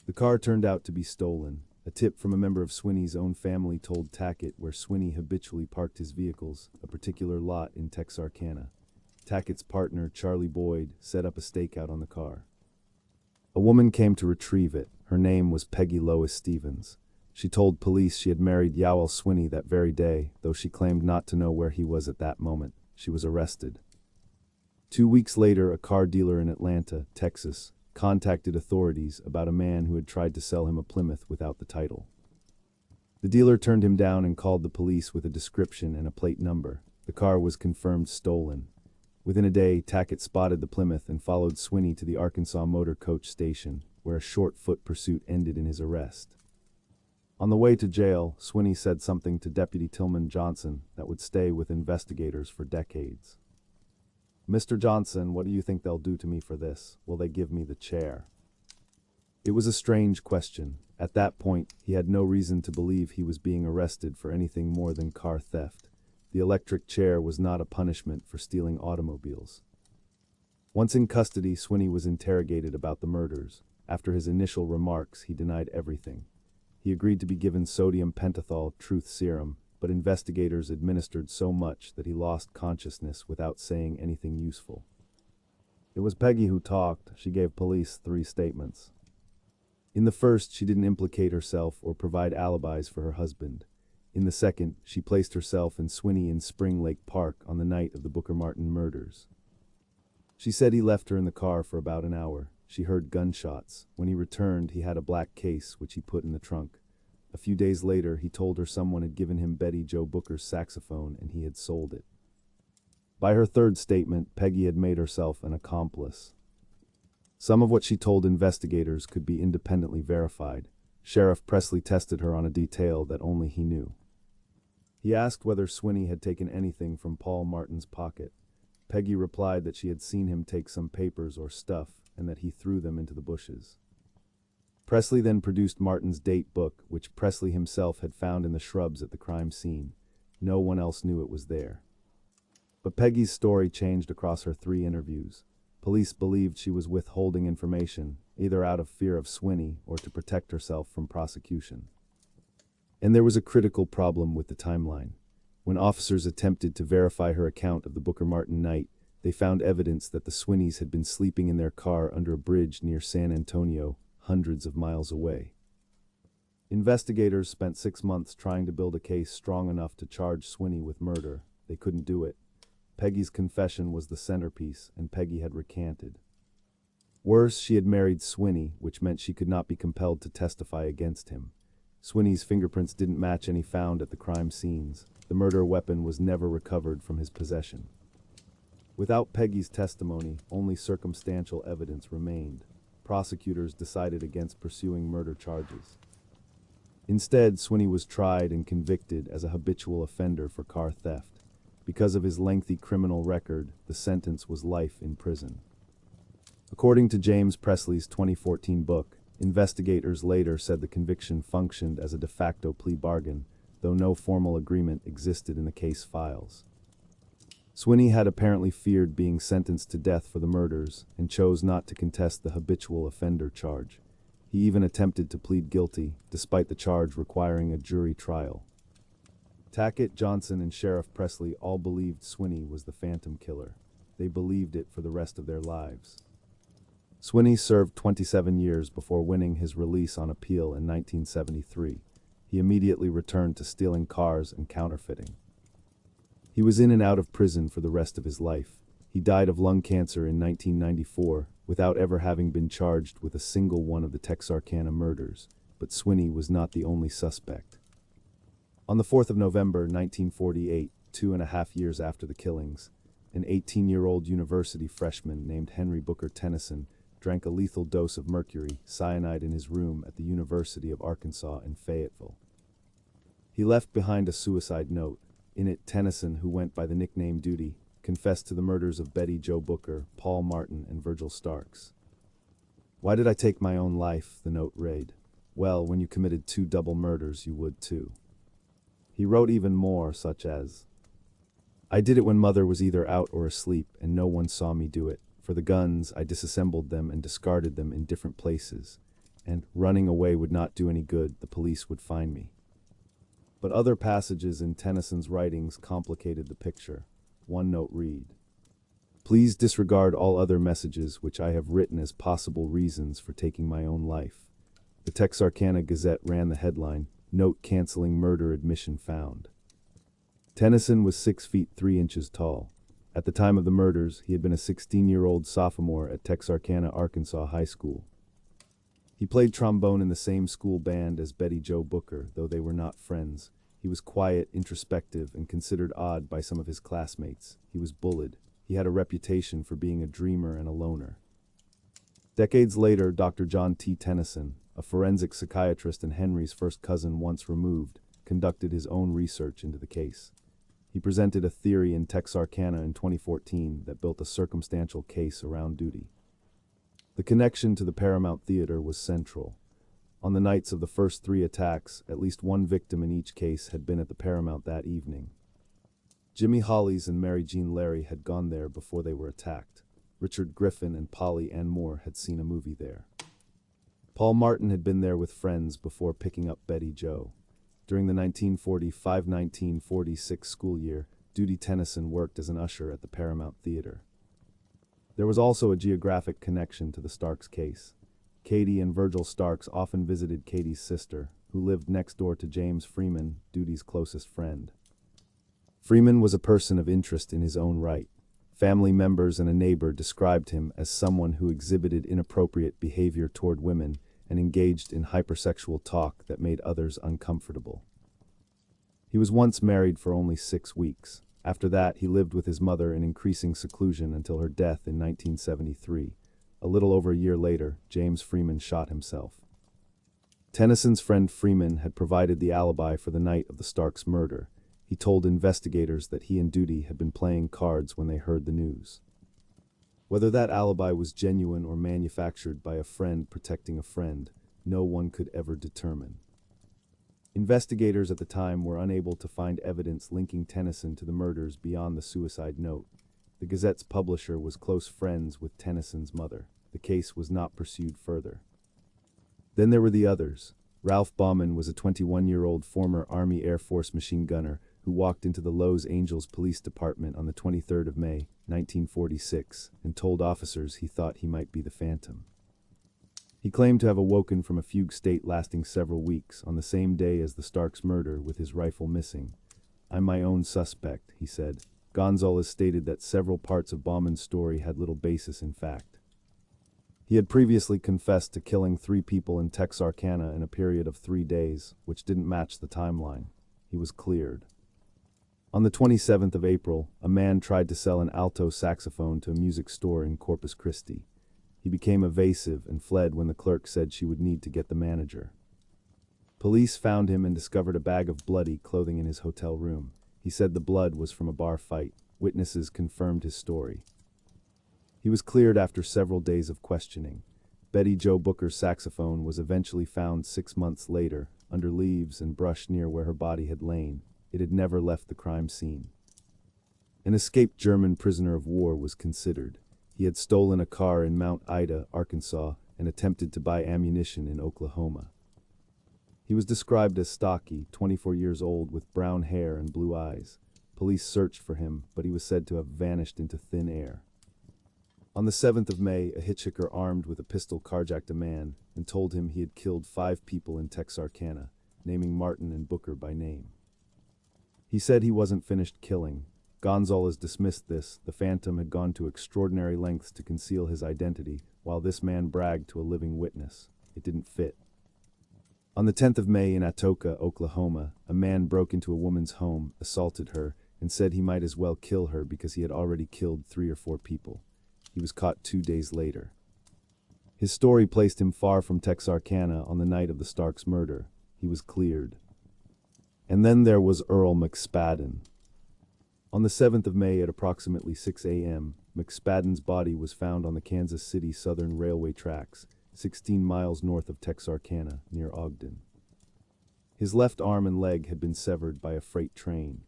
The car turned out to be stolen. A tip from a member of Swinney's own family told Tackett where Swinney habitually parked his vehicles, a particular lot in Texarkana. Tackett's partner, Charlie Boyd, set up a stakeout on the car. A woman came to retrieve it. Her name was Peggy Lois Stevens. She told police she had married Yowell Swinney that very day, though she claimed not to know where he was at that moment. She was arrested. 2 weeks later, a car dealer in Atlanta, Texas, contacted authorities about a man who had tried to sell him a Plymouth without the title. The dealer turned him down and called the police with a description and a plate number. The car was confirmed stolen. Within a day, Tackett spotted the Plymouth and followed Swinney to the Arkansas Motor Coach Station, where a short-foot pursuit ended in his arrest. On the way to jail, Swinney said something to Deputy Tillman Johnson that would stay with investigators for decades. "Mr. Johnson, what do you think they'll do to me for this? Will they give me the chair?" It was a strange question. At that point, he had no reason to believe he was being arrested for anything more than car theft. The electric chair was not a punishment for stealing automobiles. Once in custody, Swinney was interrogated about the murders. After his initial remarks, he denied everything. He agreed to be given sodium pentothal truth serum, but investigators administered so much that he lost consciousness without saying anything useful. It was Peggy who talked. She gave police 3 statements. In the first, she didn't implicate herself or provide alibis for her husband. In the second, she placed herself and Swinney in Spring Lake Park on the night of the Booker Martin murders. She said he left her in the car for about an hour. She heard gunshots. When he returned, he had a black case, which he put in the trunk. A few days later, he told her someone had given him Betty Jo Booker's saxophone and he had sold it. By her third statement, Peggy had made herself an accomplice. Some of what she told investigators could be independently verified. Sheriff Presley tested her on a detail that only he knew. He asked whether Swinney had taken anything from Paul Martin's pocket. Peggy replied that she had seen him take some papers or stuff and that he threw them into the bushes. Presley then produced Martin's date book, which Presley himself had found in the shrubs at the crime scene. No one else knew it was there. But Peggy's story changed across her 3 interviews. Police believed she was withholding information, either out of fear of Swinney or to protect herself from prosecution. And there was a critical problem with the timeline. When officers attempted to verify her account of the Booker Martin night, they found evidence that the Swinneys had been sleeping in their car under a bridge near San Antonio, hundreds of miles away. Investigators spent 6 months trying to build a case strong enough to charge Swinney with murder. They couldn't do it. Peggy's confession was the centerpiece, and Peggy had recanted. Worse, she had married Swinney, which meant she could not be compelled to testify against him. Swinney's fingerprints didn't match any found at the crime scenes. The murder weapon was never recovered from his possession. Without Peggy's testimony, only circumstantial evidence remained. Prosecutors decided against pursuing murder charges. Instead, Swinney was tried and convicted as a habitual offender for car theft. Because of his lengthy criminal record, the sentence was life in prison. According to James Presley's 2014 book, investigators later said the conviction functioned as a de facto plea bargain, though no formal agreement existed in the case files. Swinney had apparently feared being sentenced to death for the murders and chose not to contest the habitual offender charge. He even attempted to plead guilty, despite the charge requiring a jury trial. Tackett, Johnson, and Sheriff Presley all believed Swinney was the Phantom Killer. They believed it for the rest of their lives. Swinney served 27 years before winning his release on appeal in 1973. He immediately returned to stealing cars and counterfeiting. He was in and out of prison for the rest of his life. He died of lung cancer in 1994 without ever having been charged with a single one of the Texarkana murders, but Swinney was not the only suspect. On the 4th of November 1948, 2.5 years after the killings, an 18-year-old university freshman named Henry Booker Tennyson drank a lethal dose of mercury cyanide in his room at the University of Arkansas in Fayetteville. He left behind a suicide note. In it, Tennyson, who went by the nickname Duty, confessed to the murders of Betty Jo Booker, Paul Martin, and Virgil Starks. "Why did I take my own life?" the note read. "Well, when you committed 2 double murders, you would too." He wrote even more, such as, "I did it when Mother was either out or asleep, and no one saw me do it. For the guns, I disassembled them and discarded them in different places, and running away would not do any good, the police would find me." But other passages in Tennyson's writings complicated the picture. One note read, "Please disregard all other messages which I have written as possible reasons for taking my own life." The Texarkana Gazette ran the headline, "Note Canceling Murder Admission Found." Tennyson was 6 feet 3 inches tall. At the time of the murders, he had been a 16-year-old sophomore at Texarkana, Arkansas High School. He played trombone in the same school band as Betty Jo Booker, though they were not friends. He was quiet, introspective, and considered odd by some of his classmates. He was bullied. He had a reputation for being a dreamer and a loner. Decades later, Dr. John T. Tennyson, a forensic psychiatrist and Henry's first cousin once removed, conducted his own research into the case. He presented a theory in Texarkana in 2014 that built a circumstantial case around Duty. The connection to the Paramount Theater was central. On the nights of the first 3 attacks, at least one victim in each case had been at the Paramount that evening. Jimmy Hollies and Mary Jean Larry had gone there before they were attacked. Richard Griffin and Polly Ann Moore had seen a movie there. Paul Martin had been there with friends before picking up Betty Jo. During the 1945-1946 school year, Duty Tennyson worked as an usher at the Paramount Theater. There was also a geographic connection to the Starks case. Katie and Virgil Starks often visited Katie's sister, who lived next door to James Freeman, Duty's closest friend. Freeman was a person of interest in his own right. Family members and a neighbor described him as someone who exhibited inappropriate behavior toward women and engaged in hypersexual talk that made others uncomfortable. He was once married for only 6 weeks. After that, he lived with his mother in increasing seclusion until her death in 1973. A little over a year later, James Freeman shot himself. Tennyson's friend Freeman had provided the alibi for the night of the Starks murder. He told investigators that he and Duty had been playing cards when they heard the news. Whether that alibi was genuine or manufactured by a friend protecting a friend, no one could ever determine. Investigators at the time were unable to find evidence linking Tennyson to the murders beyond the suicide note. The Gazette's publisher was close friends with Tennyson's mother. The case was not pursued further. Then there were the others. Ralph Bauman was a 21-year-old former Army Air Force machine gunner who walked into the Los Angeles Police Department on the 23rd of May, 1946, and told officers he thought he might be the Phantom. He claimed to have awoken from a fugue state lasting several weeks on the same day as the Starks murder with his rifle missing. "I'm my own suspect," he said. Gonzalez stated that several parts of Bauman's story had little basis in fact. He had previously confessed to killing 3 people in Texarkana in a period of 3 days, which didn't match the timeline. He was cleared. On the 27th of April, a man tried to sell an alto saxophone to a music store in Corpus Christi. He became evasive and fled when the clerk said she would need to get the manager. Police found him and discovered a bag of bloody clothing in his hotel room. He said the blood was from a bar fight. Witnesses confirmed his story. He was cleared after several days of questioning. Betty Jo Booker's saxophone was eventually found 6 months later, under leaves and brush near where her body had lain. It had never left the crime scene. An escaped German prisoner of war was considered. He had stolen a car in Mount Ida, Arkansas, and attempted to buy ammunition in Oklahoma. He was described as stocky, 24 years old, with brown hair and blue eyes. Police searched for him, but he was said to have vanished into thin air. On the 7th of May, a hitchhiker armed with a pistol carjacked a man and told him he had killed 5 people in Texarkana, naming Martin and Booker by name. He said he wasn't finished killing. Gonzalez dismissed this. The Phantom had gone to extraordinary lengths to conceal his identity, while this man bragged to a living witness. It didn't fit. On the 10th of May in Atoka, Oklahoma, a man broke into a woman's home, assaulted her, and said he might as well kill her because he had already killed 3 or 4 people. He was caught 2 days later. His story placed him far from Texarkana on the night of the Starks murder. He was cleared. And then there was Earl McSpadden. On the 7th of May at approximately 6 a.m., McSpadden's body was found on the Kansas City Southern Railway tracks, 16 miles north of Texarkana, near Ogden. His left arm and leg had been severed by a freight train.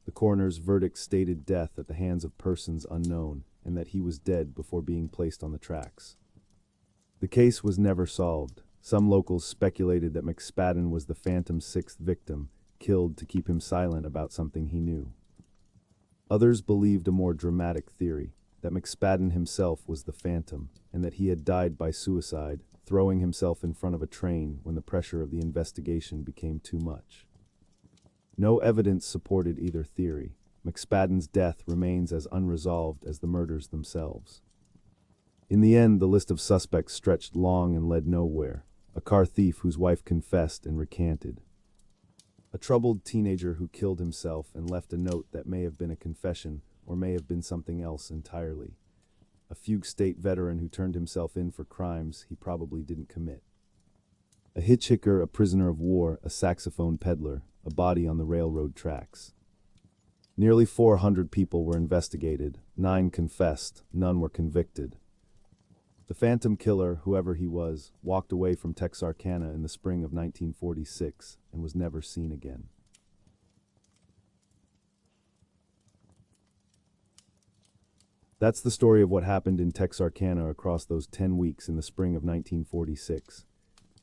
The coroner's verdict stated death at the hands of persons unknown, and that he was dead before being placed on the tracks. The case was never solved. Some locals speculated that McSpadden was the Phantom's 6th victim, killed to keep him silent about something he knew. Others believed a more dramatic theory, that McSpadden himself was the Phantom, and that he had died by suicide, throwing himself in front of a train when the pressure of the investigation became too much. No evidence supported either theory. McSpadden's death remains as unresolved as the murders themselves. In the end, the list of suspects stretched long and led nowhere. A car thief whose wife confessed and recanted. A troubled teenager who killed himself and left a note that may have been a confession or may have been something else entirely. A fugue state veteran who turned himself in for crimes he probably didn't commit. A hitchhiker, a prisoner of war, a saxophone peddler, a body on the railroad tracks. Nearly 400 people were investigated, 9 confessed, none were convicted. The Phantom Killer, whoever he was, walked away from Texarkana in the spring of 1946 and was never seen again. That's the story of what happened in Texarkana across those 10 weeks in the spring of 1946.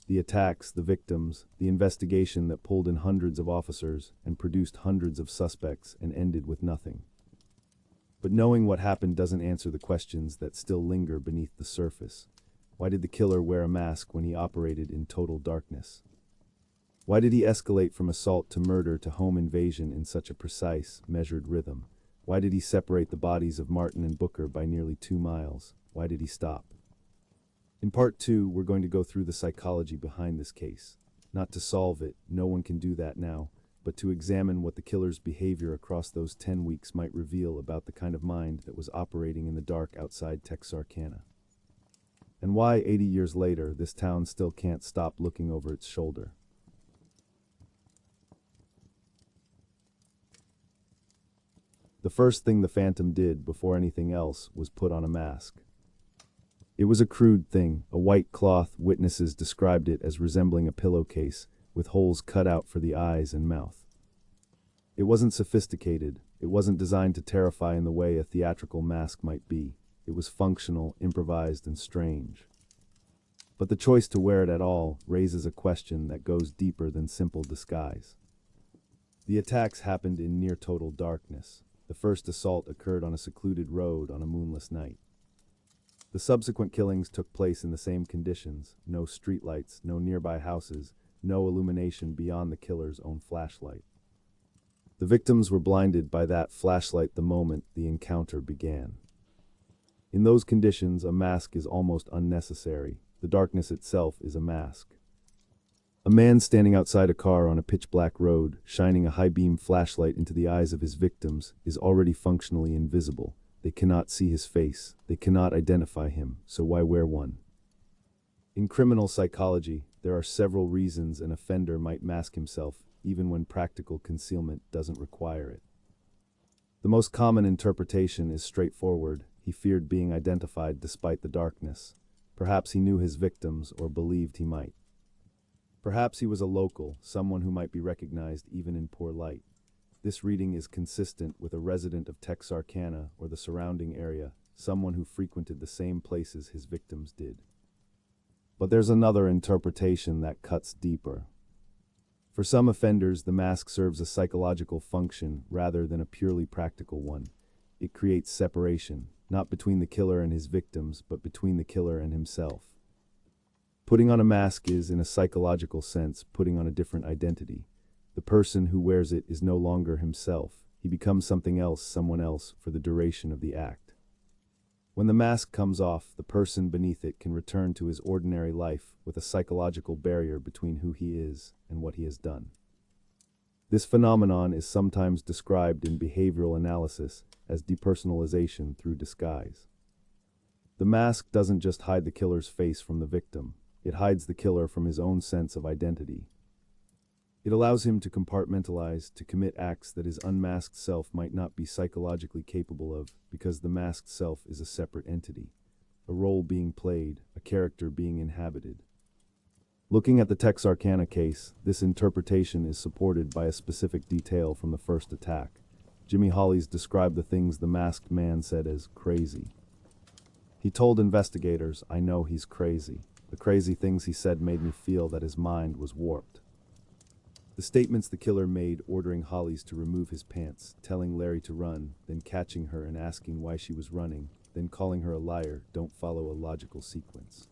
The attacks, the victims, the investigation that pulled in hundreds of officers and produced hundreds of suspects and ended with nothing. But knowing what happened doesn't answer the questions that still linger beneath the surface. Why did the killer wear a mask when he operated in total darkness? Why did he escalate from assault to murder to home invasion in such a precise, measured rhythm? Why did he separate the bodies of Martin and Booker by nearly 2 miles? Why did he stop? In part 2, we're going to go through the psychology behind this case. Not to solve it, no one can do that now, but to examine what the killer's behavior across those 10 weeks might reveal about the kind of mind that was operating in the dark outside Texarkana. And why, 80 years later, this town still can't stop looking over its shoulder. The first thing the Phantom did before anything else was put on a mask. It was a crude thing, a white cloth. Witnesses described it as resembling a pillowcase, with holes cut out for the eyes and mouth. It wasn't sophisticated. It wasn't designed to terrify in the way a theatrical mask might be. It was functional, improvised, and strange. But the choice to wear it at all raises a question that goes deeper than simple disguise. The attacks happened in near total darkness. The first assault occurred on a secluded road on a moonless night. The subsequent killings took place in the same conditions: no streetlights, no nearby houses, no illumination beyond the killer's own flashlight. The victims were blinded by that flashlight the moment the encounter began. In those conditions, a mask is almost unnecessary. The darkness itself is a mask. A man standing outside a car on a pitch-black road, shining a high-beam flashlight into the eyes of his victims, is already functionally invisible. They cannot see his face. They cannot identify him, so why wear one? In criminal psychology, there are several reasons an offender might mask himself, even when practical concealment doesn't require it. The most common interpretation is straightforward. He feared being identified despite the darkness. Perhaps he knew his victims or believed he might. Perhaps he was a local, someone who might be recognized even in poor light. This reading is consistent with a resident of Texarkana or the surrounding area, someone who frequented the same places his victims did. But there's another interpretation that cuts deeper. For some offenders, the mask serves a psychological function rather than a purely practical one. It creates separation, not between the killer and his victims, but between the killer and himself. Putting on a mask is, in a psychological sense, putting on a different identity. The person who wears it is no longer himself. He becomes something else, someone else, for the duration of the act. When the mask comes off, the person beneath it can return to his ordinary life with a psychological barrier between who he is and what he has done. This phenomenon is sometimes described in behavioral analysis as depersonalization through disguise. The mask doesn't just hide the killer's face from the victim. It hides the killer from his own sense of identity. It allows him to compartmentalize, to commit acts that his unmasked self might not be psychologically capable of, because the masked self is a separate entity, a role being played, a character being inhabited. Looking at the Texarkana case, this interpretation is supported by a specific detail from the first attack. Jimmy Hollies described the things the masked man said as crazy. He told investigators, "I know he's crazy. The crazy things he said made me feel that his mind was warped." The statements the killer made, ordering Hollies to remove his pants, telling Larry to run, then catching her and asking why she was running, then calling her a liar, don't follow a logical sequence.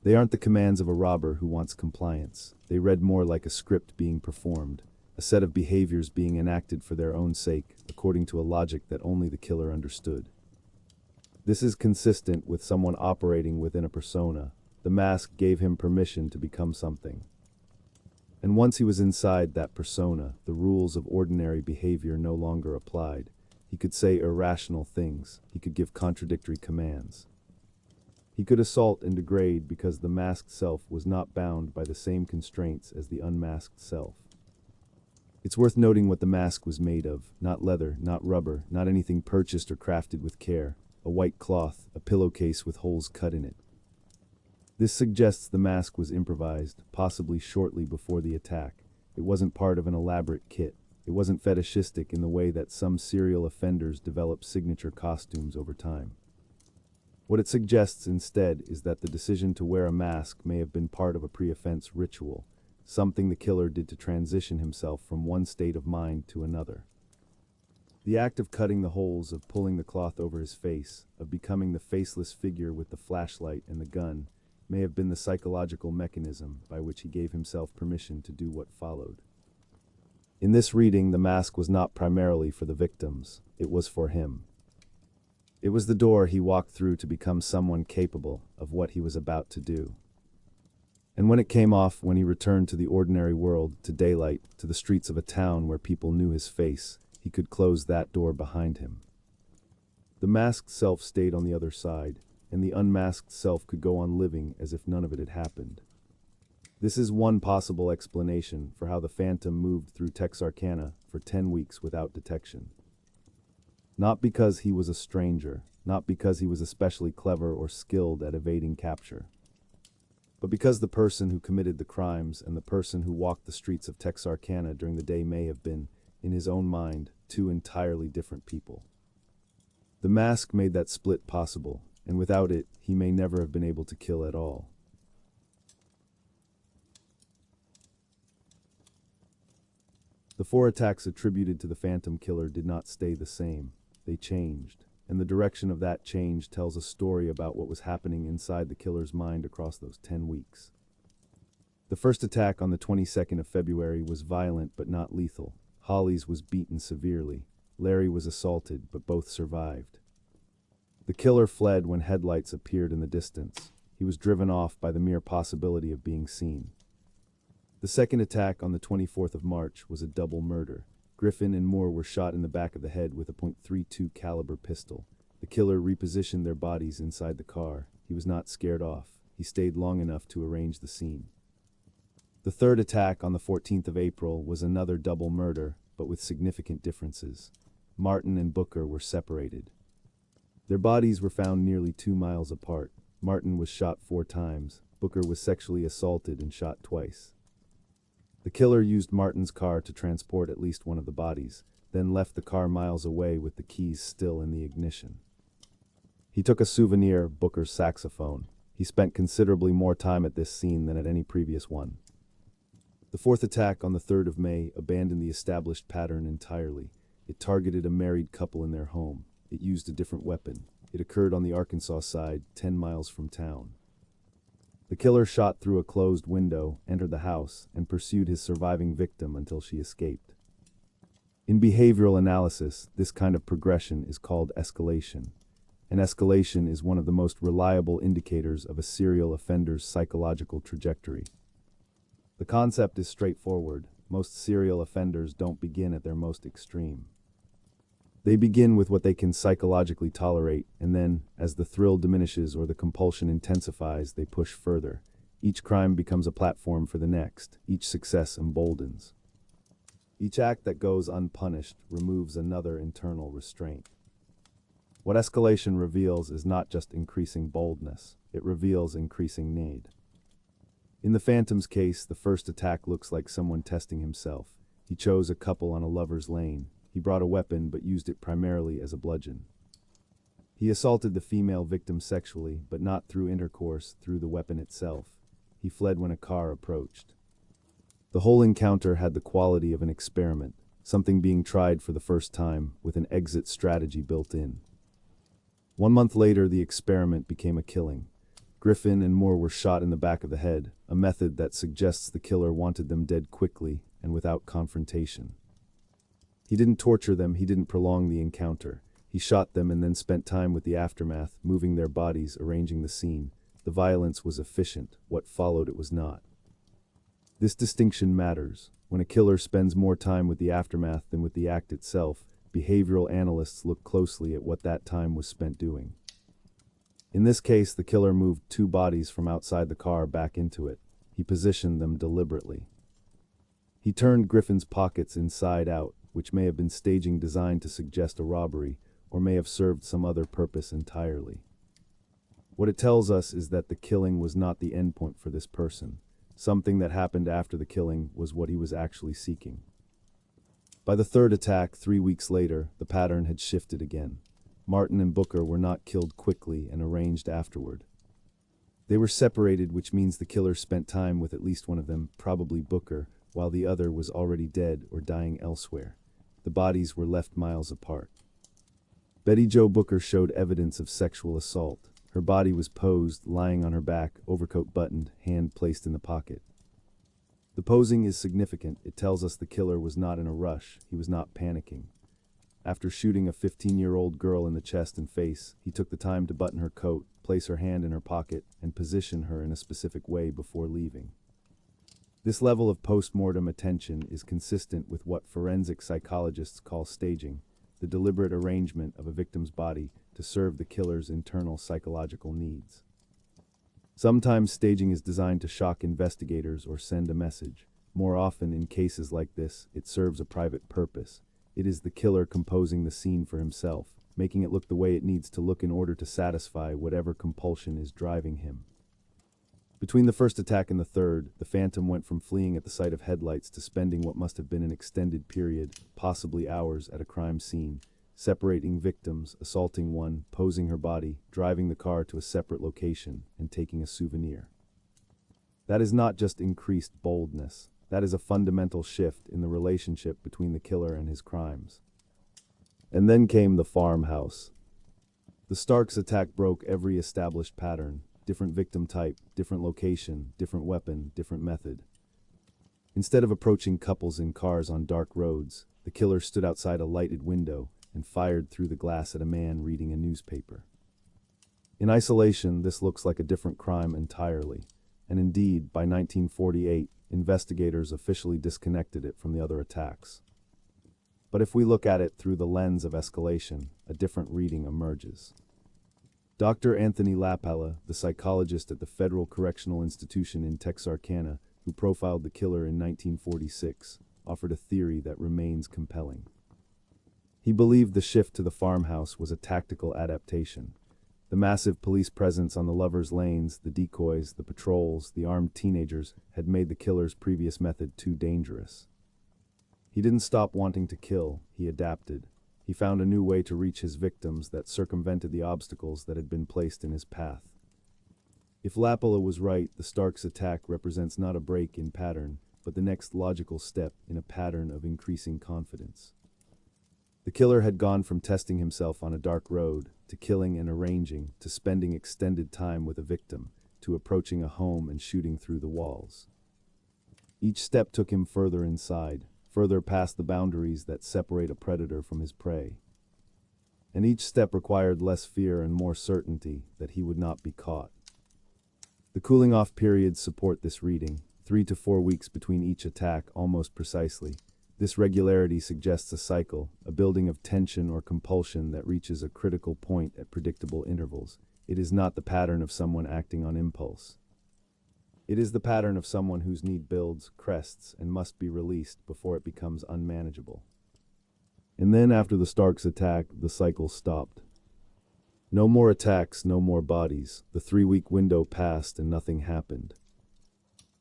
They aren't the commands of a robber who wants compliance. They read more like a script being performed, a set of behaviors being enacted for their own sake, according to a logic that only the killer understood. This is consistent with someone operating within a persona. The mask gave him permission to become something. And once he was inside that persona, the rules of ordinary behavior no longer applied. He could say irrational things. He could give contradictory commands. He could assault and degrade because the masked self was not bound by the same constraints as the unmasked self. It's worth noting what the mask was made of. Not leather, not rubber, not anything purchased or crafted with care. A white cloth, a pillowcase with holes cut in it. This suggests the mask was improvised, possibly shortly before the attack. It wasn't part of an elaborate kit. It wasn't fetishistic in the way that some serial offenders develop signature costumes over time. What it suggests instead is that the decision to wear a mask may have been part of a pre-offense ritual, something the killer did to transition himself from one state of mind to another. The act of cutting the holes, of pulling the cloth over his face, of becoming the faceless figure with the flashlight and the gun, may have been the psychological mechanism by which he gave himself permission to do what followed. In this reading, the mask was not primarily for the victims. It was for him. It was the door he walked through to become someone capable of what he was about to do. And when it came off, when he returned to the ordinary world, to daylight, to the streets of a town where people knew his face, he could close that door behind him. The masked self stayed on the other side, and the unmasked self could go on living as if none of it had happened. This is one possible explanation for how the Phantom moved through Texarkana for 10 weeks without detection. Not because he was a stranger, not because he was especially clever or skilled at evading capture, but because the person who committed the crimes and the person who walked the streets of Texarkana during the day may have been, in his own mind, two entirely different people. The mask made that split possible, and without it, he may never have been able to kill at all. The 4 attacks attributed to the Phantom Killer did not stay the same. They changed, and the direction of that change tells a story about what was happening inside the killer's mind across those 10 weeks. The first attack on the 22nd of February was violent but not lethal. Hollies was beaten severely. Larry was assaulted, but both survived. The killer fled when headlights appeared in the distance. He was driven off by the mere possibility of being seen. The second attack on the 24th of March was a double murder. Griffin and Moore were shot in the back of the head with a .32 caliber pistol. The killer repositioned their bodies inside the car. He was not scared off. He stayed long enough to arrange the scene. The third attack on the 14th of April was another double murder, but with significant differences. Martin and Booker were separated. Their bodies were found nearly 2 miles apart. Martin was shot 4 times. Booker was sexually assaulted and shot twice. The killer used Martin's car to transport at least one of the bodies, then left the car miles away with the keys still in the ignition. He took a souvenir, Booker's saxophone. He spent considerably more time at this scene than at any previous one. The fourth attack on the 3rd of May abandoned the established pattern entirely. It targeted a married couple in their home. It used a different weapon. It occurred on the Arkansas side, 10 miles from town. The killer shot through a closed window, entered the house, and pursued his surviving victim until she escaped. In behavioral analysis, this kind of progression is called escalation. And escalation is one of the most reliable indicators of a serial offender's psychological trajectory. The concept is straightforward. Most serial offenders don't begin at their most extreme. They begin with what they can psychologically tolerate, and then, as the thrill diminishes or the compulsion intensifies, they push further. Each crime becomes a platform for the next. Each success emboldens. Each act that goes unpunished removes another internal restraint. What escalation reveals is not just increasing boldness, it reveals increasing need. In the Phantom's case, the first attack looks like someone testing himself. He chose a couple on a lover's lane. He brought a weapon but used it primarily as a bludgeon. He assaulted the female victim sexually, but not through intercourse, through the weapon itself. He fled when a car approached. The whole encounter had the quality of an experiment, something being tried for the first time, with an exit strategy built in. 1 month later, the experiment became a killing. Griffin and Moore were shot in the back of the head, a method that suggests the killer wanted them dead quickly and without confrontation. He didn't torture them, he didn't prolong the encounter. He shot them and then spent time with the aftermath, moving their bodies, arranging the scene. The violence was efficient. What followed it was not. This distinction matters. When a killer spends more time with the aftermath than with the act itself, behavioral analysts look closely at what that time was spent doing. In this case, the killer moved 2 bodies from outside the car back into it. He positioned them deliberately. He turned Griffin's pockets inside out, which may have been staging designed to suggest a robbery, or may have served some other purpose entirely. What it tells us is that the killing was not the endpoint for this person. Something that happened after the killing was what he was actually seeking. By the 3rd attack, 3 weeks later, the pattern had shifted again. Martin and Booker were not killed quickly and arranged afterward. They were separated, which means the killer spent time with at least one of them, probably Booker, while the other was already dead or dying elsewhere. The bodies were left miles apart. Betty Jo Booker showed evidence of sexual assault. Her body was posed, lying on her back, overcoat buttoned, hand placed in the pocket. The posing is significant. It tells us the killer was not in a rush. He was not panicking. After shooting a 15-year-old girl in the chest and face, he took the time to button her coat, place her hand in her pocket, and position her in a specific way before leaving. This level of post-mortem attention is consistent with what forensic psychologists call staging, the deliberate arrangement of a victim's body to serve the killer's internal psychological needs. Sometimes staging is designed to shock investigators or send a message. More often, in cases like this, it serves a private purpose. It is the killer composing the scene for himself, making it look the way it needs to look in order to satisfy whatever compulsion is driving him. Between the first attack and the third, the Phantom went from fleeing at the sight of headlights to spending what must have been an extended period, possibly hours, at a crime scene, separating victims, assaulting one, posing her body, driving the car to a separate location, and taking a souvenir. That is not just increased boldness. That is a fundamental shift in the relationship between the killer and his crimes. And then came the Farmhouse. The Starks attack broke every established pattern. Different victim type, different location, different weapon, different method. Instead of approaching couples in cars on dark roads, the killer stood outside a lighted window and fired through the glass at a man reading a newspaper. In isolation, this looks like a different crime entirely, and indeed, by 1948, investigators officially disconnected it from the other attacks. But if we look at it through the lens of escalation, a different reading emerges. Dr. Anthony Lapala, the psychologist at the Federal Correctional Institution in Texarkana, who profiled the killer in 1946, offered a theory that remains compelling. He believed the shift to the farmhouse was a tactical adaptation. The massive police presence on the lovers' lanes, the decoys, the patrols, the armed teenagers had made the killer's previous method too dangerous. He didn't stop wanting to kill, he adapted. He found a new way to reach his victims that circumvented the obstacles that had been placed in his path. If Lapala was right, the Starks attack represents not a break in pattern, but the next logical step in a pattern of increasing confidence. The killer had gone from testing himself on a dark road, to killing and arranging, to spending extended time with a victim, to approaching a home and shooting through the walls. Each step took him further inside, further past the boundaries that separate a predator from his prey. And each step required less fear and more certainty that he would not be caught. The cooling-off periods support this reading, 3 to 4 weeks between each attack almost precisely. This regularity suggests a cycle, a building of tension or compulsion that reaches a critical point at predictable intervals. It is not the pattern of someone acting on impulse. It is the pattern of someone whose need builds, crests, and must be released before it becomes unmanageable. And then after the Starks attack, the cycle stopped. No more attacks, no more bodies. The 3-week window passed and nothing happened.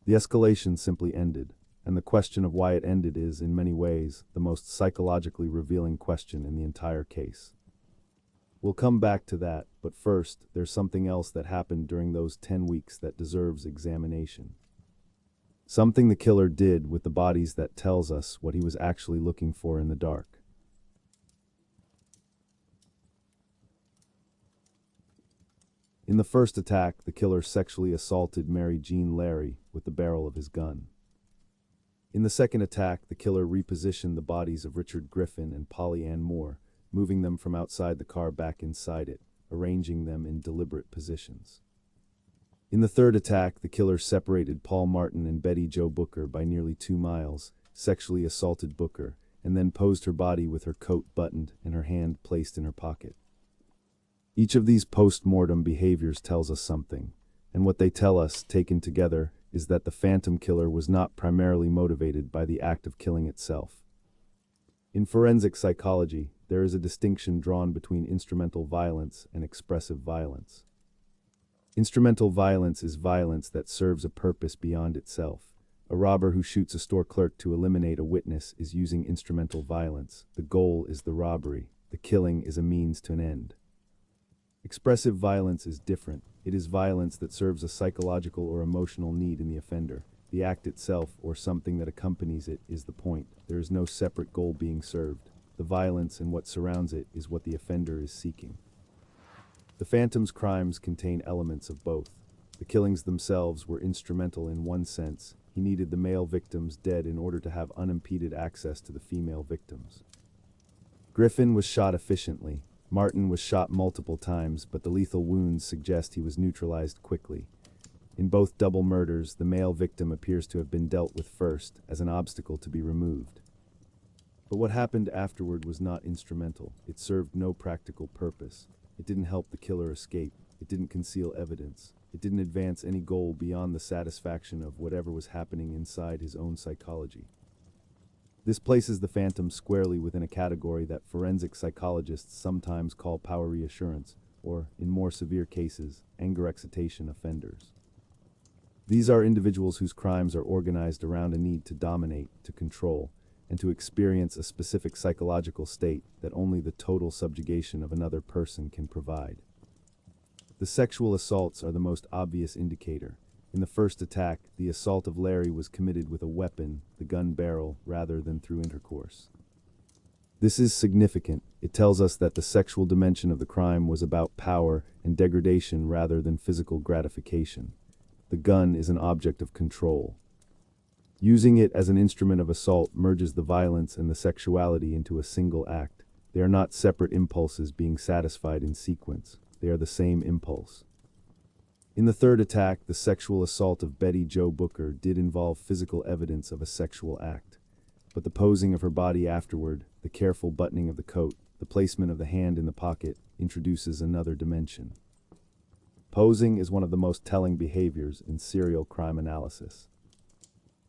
The escalation simply ended, and the question of why it ended is, in many ways, the most psychologically revealing question in the entire case. We'll come back to that, but first, there's something else that happened during those 10 weeks that deserves examination. Something the killer did with the bodies that tells us what he was actually looking for in the dark. In the first attack, the killer sexually assaulted Mary Jean Larry with the barrel of his gun. In the second attack, the killer repositioned the bodies of Richard Griffin and Polly Ann Moore, moving them from outside the car back inside it, arranging them in deliberate positions. In the third attack, the killer separated Paul Martin and Betty Jo Booker by nearly 2 miles, sexually assaulted Booker, and then posed her body with her coat buttoned and her hand placed in her pocket. Each of these post-mortem behaviors tells us something, and what they tell us, taken together, is that the phantom killer was not primarily motivated by the act of killing itself. In forensic psychology, there is a distinction drawn between instrumental violence and expressive violence. Instrumental violence is violence that serves a purpose beyond itself. A robber who shoots a store clerk to eliminate a witness is using instrumental violence. The goal is the robbery. The killing is a means to an end. Expressive violence is different. It is violence that serves a psychological or emotional need in the offender. The act itself, or something that accompanies it, is the point. There is no separate goal being served. The violence and what surrounds it is what the offender is seeking. The Phantom's crimes contain elements of both. The killings themselves were instrumental in one sense. He needed the male victims dead in order to have unimpeded access to the female victims. Griffin was shot efficiently. Martin was shot multiple times, but the lethal wounds suggest he was neutralized quickly. In both double murders, the male victim appears to have been dealt with first, as an obstacle to be removed. But what happened afterward was not instrumental. It served no practical purpose. It didn't help the killer escape. It didn't conceal evidence. It didn't advance any goal beyond the satisfaction of whatever was happening inside his own psychology. This places the Phantom squarely within a category that forensic psychologists sometimes call power reassurance, or, in more severe cases, anger excitation offenders. These are individuals whose crimes are organized around a need to dominate, to control, and to experience a specific psychological state that only the total subjugation of another person can provide. The sexual assaults are the most obvious indicator. In the first attack, the assault of Larry was committed with a weapon, the gun barrel, rather than through intercourse. This is significant. It tells us that the sexual dimension of the crime was about power and degradation rather than physical gratification. The gun is an object of control. Using it as an instrument of assault merges the violence and the sexuality into a single act. They are not separate impulses being satisfied in sequence. They are the same impulse. In the third attack, the sexual assault of Betty Jo Booker did involve physical evidence of a sexual act, but the posing of her body afterward, the careful buttoning of the coat, the placement of the hand in the pocket, introduces another dimension. Posing is one of the most telling behaviors in serial crime analysis.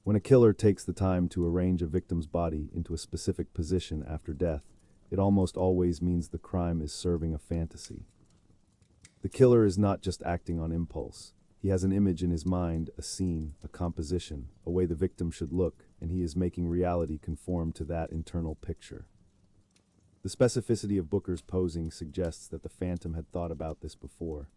When a killer takes the time to arrange a victim's body into a specific position after death, it almost always means the crime is serving a fantasy. The killer is not just acting on impulse. He has an image in his mind, a scene, a composition, a way the victim should look, and he is making reality conform to that internal picture. The specificity of Booker's posing suggests that the Phantom had thought about this before.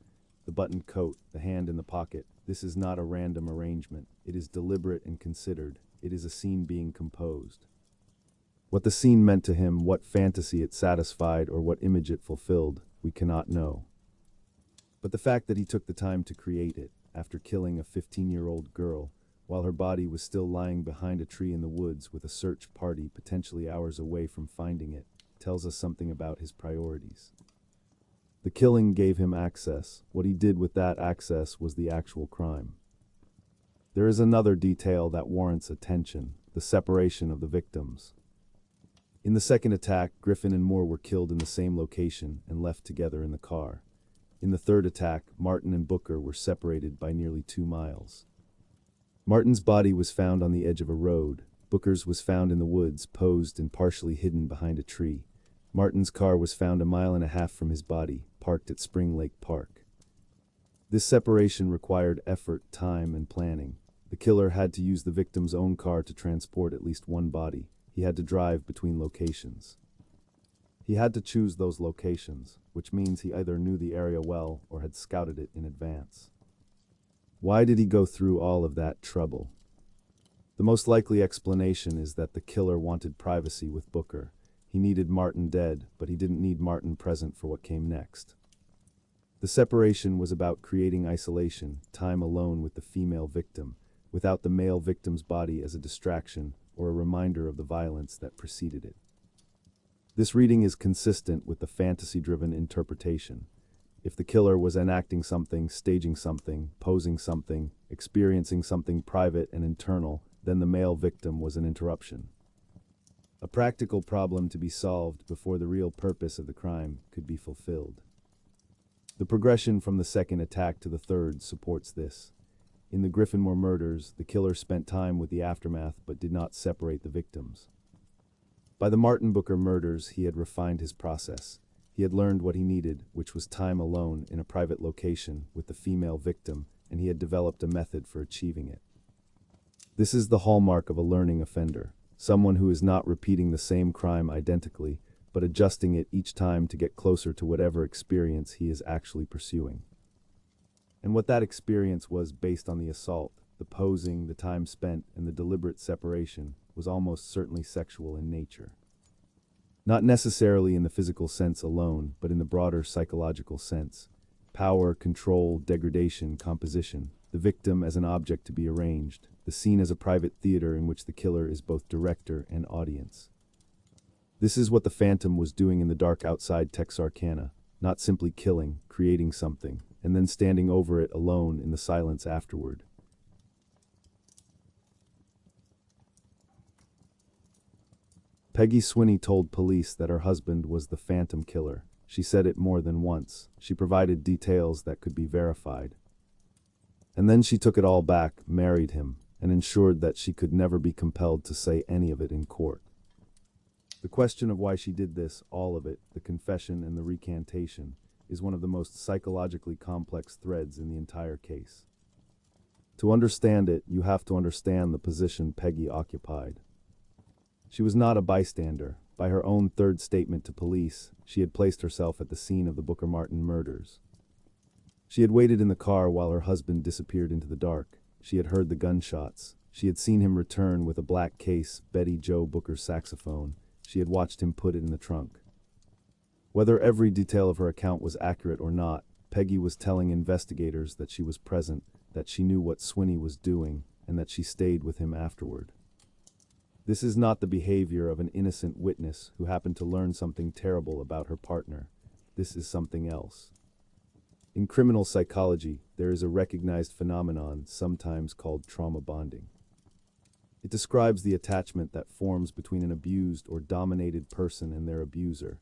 The buttoned coat, the hand in the pocket, this is not a random arrangement. It is deliberate and considered. It is a scene being composed. What the scene meant to him, what fantasy it satisfied, or what image it fulfilled, we cannot know. But the fact that he took the time to create it, after killing a 15-year-old girl, while her body was still lying behind a tree in the woods with a search party potentially hours away from finding it, tells us something about his priorities. The killing gave him access. What he did with that access was the actual crime. There is another detail that warrants attention, the separation of the victims. In the second attack, Griffin and Moore were killed in the same location and left together in the car. In the third attack, Martin and Booker were separated by nearly 2 miles. Martin's body was found on the edge of a road. Booker's was found in the woods, posed and partially hidden behind a tree. Martin's car was found 1.5 miles from his body, parked at Spring Lake Park. This separation required effort, time, and planning. The killer had to use the victim's own car to transport at least one body. He had to drive between locations. He had to choose those locations, which means he either knew the area well or had scouted it in advance. Why did he go through all of that trouble? The most likely explanation is that the killer wanted privacy with Booker. He needed Martin dead, but he didn't need Martin present for what came next. The separation was about creating isolation, time alone with the female victim, without the male victim's body as a distraction or a reminder of the violence that preceded it. This reading is consistent with the fantasy-driven interpretation. If the killer was enacting something, staging something, posing something, experiencing something private and internal, then the male victim was an interruption. A practical problem to be solved before the real purpose of the crime could be fulfilled. The progression from the second attack to the third supports this. In the Griffinmore murders, the killer spent time with the aftermath but did not separate the victims. By the Martin Booker murders, he had refined his process. He had learned what he needed, which was time alone in a private location with the female victim, and he had developed a method for achieving it. This is the hallmark of a learning offender, someone who is not repeating the same crime identically, but adjusting it each time to get closer to whatever experience he is actually pursuing. And what that experience was based on the assault, the posing, the time spent, and the deliberate separation was almost certainly sexual in nature. Not necessarily in the physical sense alone, but in the broader psychological sense. Power, control, degradation, composition, the victim as an object to be arranged, the scene as a private theater in which the killer is both director and audience. This is what the Phantom was doing in the dark outside Texarkana, not simply killing, creating something, and then standing over it alone in the silence afterward. Peggy Swinney told police that her husband was the Phantom killer. She said it more than once. She provided details that could be verified. And then she took it all back, married him, and ensured that she could never be compelled to say any of it in court. The question of why she did this, all of it, the confession and the recantation, is one of the most psychologically complex threads in the entire case. To understand it, you have to understand the position Peggy occupied. She was not a bystander. By her own third statement to police, she had placed herself at the scene of the Booker Martin murders. She had waited in the car while her husband disappeared into the dark. She had heard the gunshots. She had seen him return with a black case, Betty Jo Booker's saxophone. She had watched him put it in the trunk. Whether every detail of her account was accurate or not, Peggy was telling investigators that she was present, that she knew what Swinney was doing, and that she stayed with him afterward. This is not the behavior of an innocent witness who happened to learn something terrible about her partner. This is something else. In criminal psychology, there is a recognized phenomenon sometimes called trauma bonding. It describes the attachment that forms between an abused or dominated person and their abuser,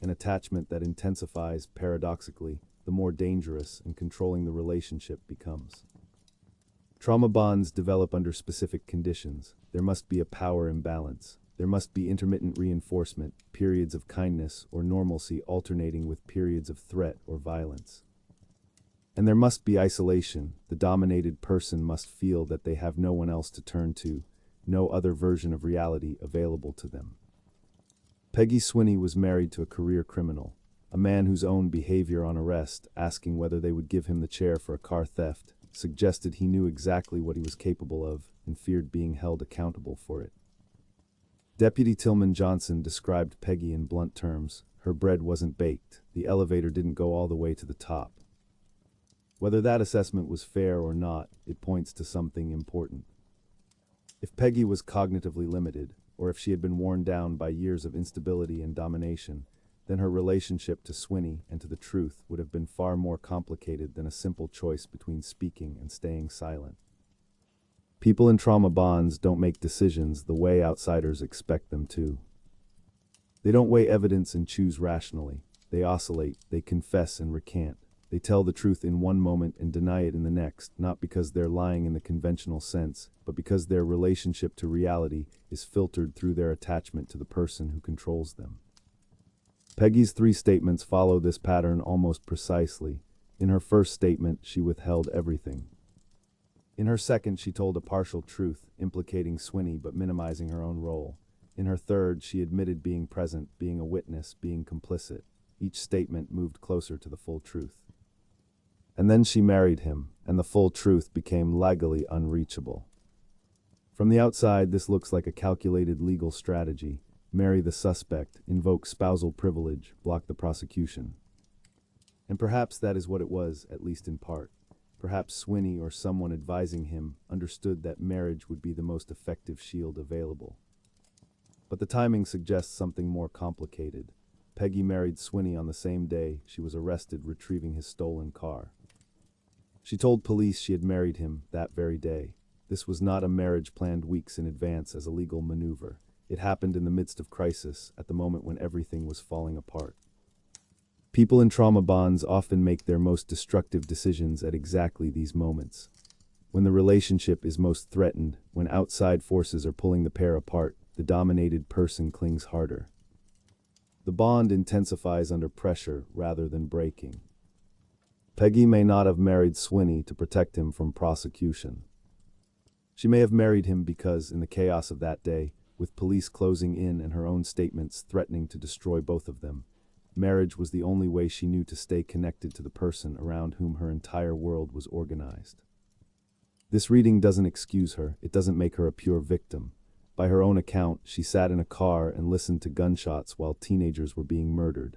an attachment that intensifies, paradoxically, the more dangerous and controlling the relationship becomes. Trauma bonds develop under specific conditions. There must be a power imbalance. There must be intermittent reinforcement, periods of kindness or normalcy alternating with periods of threat or violence. And there must be isolation. The dominated person must feel that they have no one else to turn to, no other version of reality available to them. Peggy Swinney was married to a career criminal, a man whose own behavior on arrest, asking whether they would give him the chair for a car theft, suggested he knew exactly what he was capable of and feared being held accountable for it. Deputy Tillman Johnson described Peggy in blunt terms. Her bread wasn't baked. The elevator didn't go all the way to the top. Whether that assessment was fair or not, it points to something important. If Peggy was cognitively limited, or if she had been worn down by years of instability and domination, then her relationship to Swinney and to the truth would have been far more complicated than a simple choice between speaking and staying silent. People in trauma bonds don't make decisions the way outsiders expect them to. They don't weigh evidence and choose rationally. They oscillate, they confess and recant. They tell the truth in one moment and deny it in the next, not because they're lying in the conventional sense, but because their relationship to reality is filtered through their attachment to the person who controls them. Peggy's 3 statements follow this pattern almost precisely. In her first statement, she withheld everything. In her second, she told a partial truth, implicating Swinney but minimizing her own role. In her third, she admitted being present, being a witness, being complicit. Each statement moved closer to the full truth. And then she married him, and the full truth became legally unreachable. From the outside, this looks like a calculated legal strategy. Marry the suspect, invoke spousal privilege, block the prosecution. And perhaps that is what it was, at least in part. Perhaps Swinney or someone advising him understood that marriage would be the most effective shield available. But the timing suggests something more complicated. Peggy married Swinney on the same day she was arrested retrieving his stolen car. She told police she had married him that very day. This was not a marriage planned weeks in advance as a legal maneuver. It happened in the midst of crisis, at the moment when everything was falling apart. People in trauma bonds often make their most destructive decisions at exactly these moments. When the relationship is most threatened, when outside forces are pulling the pair apart, the dominated person clings harder. The bond intensifies under pressure rather than breaking. Peggy may not have married Swinney to protect him from prosecution. She may have married him because, in the chaos of that day, with police closing in and her own statements threatening to destroy both of them, marriage was the only way she knew to stay connected to the person around whom her entire world was organized. This reading doesn't excuse her, it doesn't make her a pure victim. By her own account, she sat in a car and listened to gunshots while teenagers were being murdered.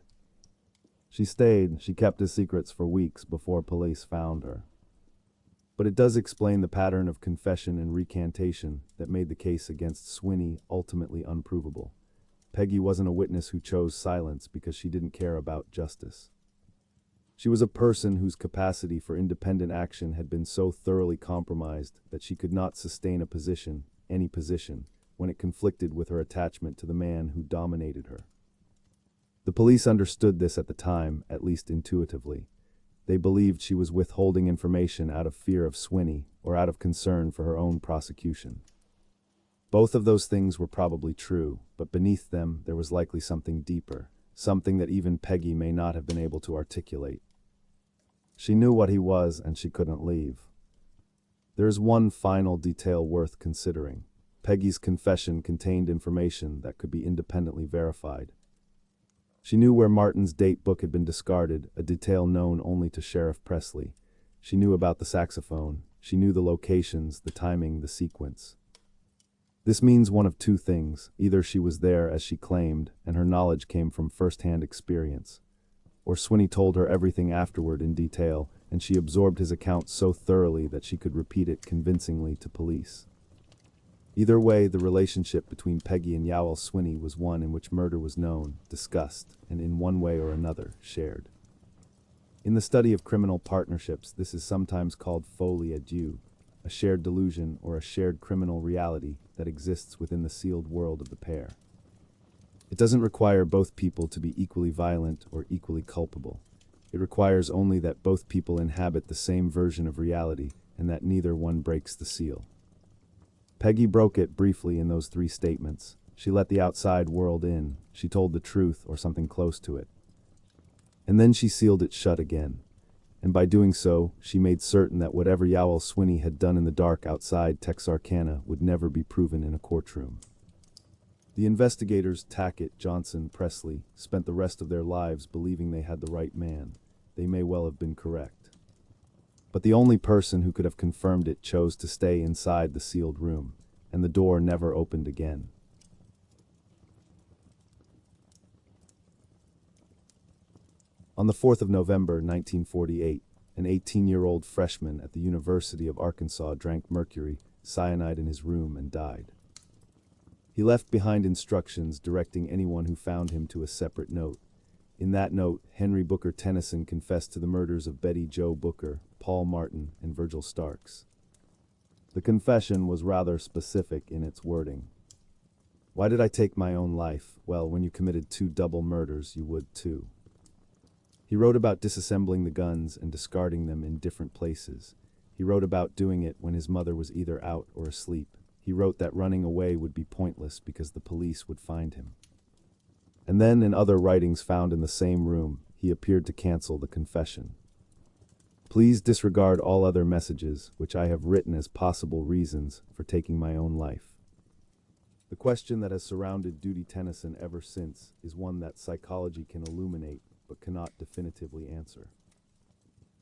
She kept his secrets for weeks before police found her. But it does explain the pattern of confession and recantation that made the case against Swinney ultimately unprovable. Peggy wasn't a witness who chose silence because she didn't care about justice. She was a person whose capacity for independent action had been so thoroughly compromised that she could not sustain a position, any position, when it conflicted with her attachment to the man who dominated her. The police understood this at the time, at least intuitively. They believed she was withholding information out of fear of Swinney or out of concern for her own prosecution. Both of those things were probably true, but beneath them there was likely something deeper, something that even Peggy may not have been able to articulate. She knew what he was and she couldn't leave. There is one final detail worth considering. Peggy's confession contained information that could be independently verified. She knew where Martin's date book had been discarded, a detail known only to Sheriff Presley. She knew about the saxophone. She knew the locations, the timing, the sequence. This means one of two things. Either she was there as she claimed, and her knowledge came from first-hand experience, or Swinney told her everything afterward in detail, and she absorbed his account so thoroughly that she could repeat it convincingly to police. Either way, the relationship between Peggy and Yowell Swinney was one in which murder was known, discussed, and in one way or another, shared. In the study of criminal partnerships, this is sometimes called folie à deux, a shared delusion or a shared criminal reality that exists within the sealed world of the pair. It doesn't require both people to be equally violent or equally culpable. It requires only that both people inhabit the same version of reality and that neither one breaks the seal. Peggy broke it briefly in those three statements. She let the outside world in. She told the truth or something close to it. And then she sealed it shut again. And by doing so, she made certain that whatever Yowell Swinney had done in the dark outside Texarkana would never be proven in a courtroom. The investigators, Tackett, Johnson, Presley, spent the rest of their lives believing they had the right man. They may well have been correct. But the only person who could have confirmed it chose to stay inside the sealed room, and the door never opened again. On the 4th of November, 1948, an 18-year-old freshman at the University of Arkansas drank mercury, cyanide in his room, and died. He left behind instructions directing anyone who found him to a separate note. In that note, Henry Booker Tennyson confessed to the murders of Betty Jo Booker, Paul Martin, and Virgil Starks. The confession was rather specific in its wording. Why did I take my own life? Well, when you committed 2 double murders, you would too. He wrote about disassembling the guns and discarding them in different places. He wrote about doing it when his mother was either out or asleep. He wrote that running away would be pointless because the police would find him. And then, in other writings found in the same room, he appeared to cancel the confession. Please disregard all other messages, which I have written as possible reasons for taking my own life. The question that has surrounded Duty Tennyson ever since is one that psychology can illuminate but cannot definitively answer.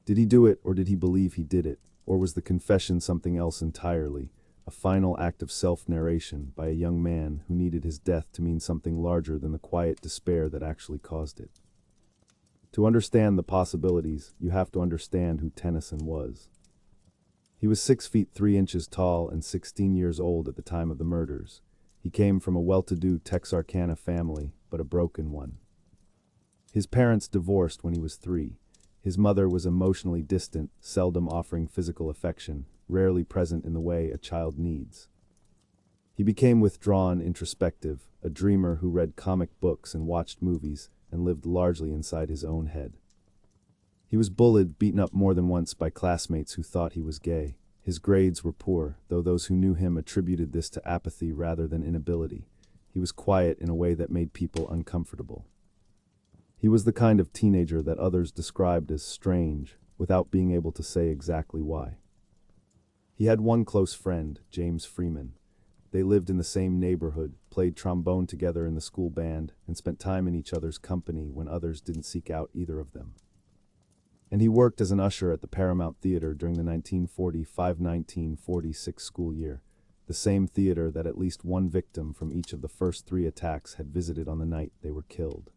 Did he do it, or did he believe he did it? Or was the confession something else entirely, a final act of self-narration by a young man who needed his death to mean something larger than the quiet despair that actually caused it? To understand the possibilities, you have to understand who Tennyson was. He was 6 feet 3 inches tall and 16 years old at the time of the murders. He came from a well-to-do Texarkana family, but a broken one. His parents divorced when he was 3. His mother was emotionally distant, seldom offering physical affection, rarely present in the way a child needs. He became withdrawn, introspective, a dreamer who read comic books and watched movies, and lived largely inside his own head. He was bullied, beaten up more than once by classmates who thought he was gay. His grades were poor, though those who knew him attributed this to apathy rather than inability. He was quiet in a way that made people uncomfortable. He was the kind of teenager that others described as strange, without being able to say exactly why. He had one close friend, James Freeman. They lived in the same neighborhood, played trombone together in the school band, and spent time in each other's company when others didn't seek out either of them. And he worked as an usher at the Paramount Theater during the 1945-1946 school year, the same theater that at least one victim from each of the first 3 attacks had visited on the night they were killed.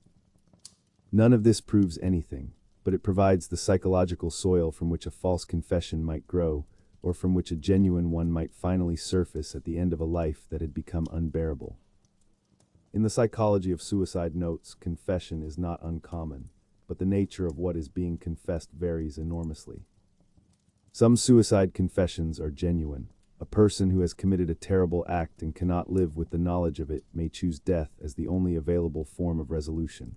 None of this proves anything, but it provides the psychological soil from which a false confession might grow, or from which a genuine one might finally surface at the end of a life that had become unbearable. In the psychology of suicide notes, confession is not uncommon, but the nature of what is being confessed varies enormously. Some suicide confessions are genuine. A person who has committed a terrible act and cannot live with the knowledge of it may choose death as the only available form of resolution.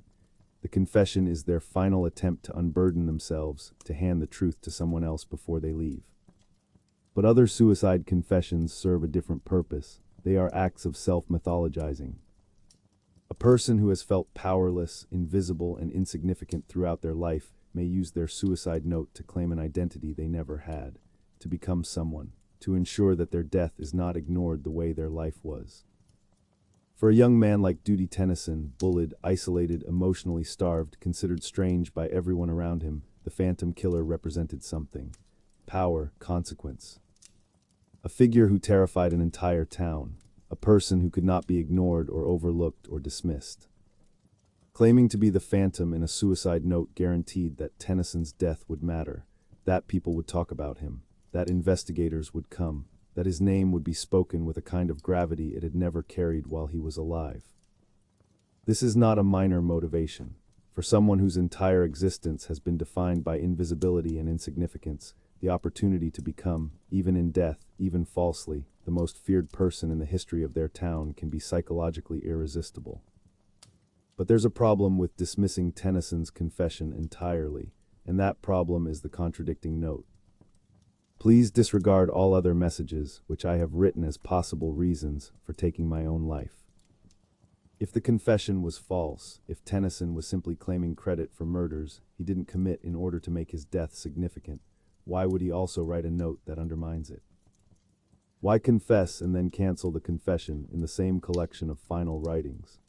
The confession is their final attempt to unburden themselves, to hand the truth to someone else before they leave. But other suicide confessions serve a different purpose. They are acts of self-mythologizing. A person who has felt powerless, invisible, and insignificant throughout their life may use their suicide note to claim an identity they never had, to become someone, to ensure that their death is not ignored the way their life was. For a young man like Duty Tennyson, bullied, isolated, emotionally starved, considered strange by everyone around him, the phantom killer represented something. Power, consequence. A figure who terrified an entire town. A person who could not be ignored or overlooked or dismissed. Claiming to be the phantom in a suicide note guaranteed that Tennyson's death would matter, that people would talk about him, that investigators would come, that his name would be spoken with a kind of gravity it had never carried while he was alive. This is not a minor motivation. For someone whose entire existence has been defined by invisibility and insignificance, the opportunity to become, even in death, even falsely, the most feared person in the history of their town can be psychologically irresistible. But there's a problem with dismissing Tennyson's confession entirely, and that problem is the contradicting note. Please disregard all other messages, which I have written as possible reasons for taking my own life. If the confession was false, if Tennyson was simply claiming credit for murders he didn't commit in order to make his death significant, why would he also write a note that undermines it? Why confess and then cancel the confession in the same collection of final writings?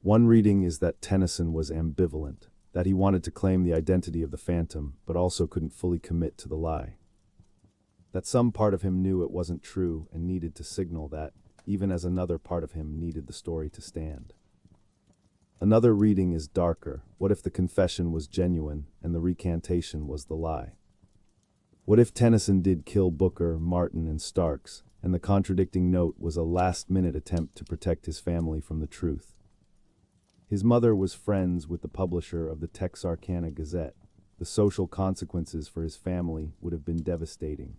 One reading is that Tennyson was ambivalent, that he wanted to claim the identity of the phantom, but also couldn't fully commit to the lie. That some part of him knew it wasn't true and needed to signal that, even as another part of him needed the story to stand. Another reading is darker. What if the confession was genuine and the recantation was the lie? What if Tennyson did kill Booker, Martin, and Starks, and the contradicting note was a last-minute attempt to protect his family from the truth? His mother was friends with the publisher of the Texarkana Gazette. The social consequences for his family would have been devastating.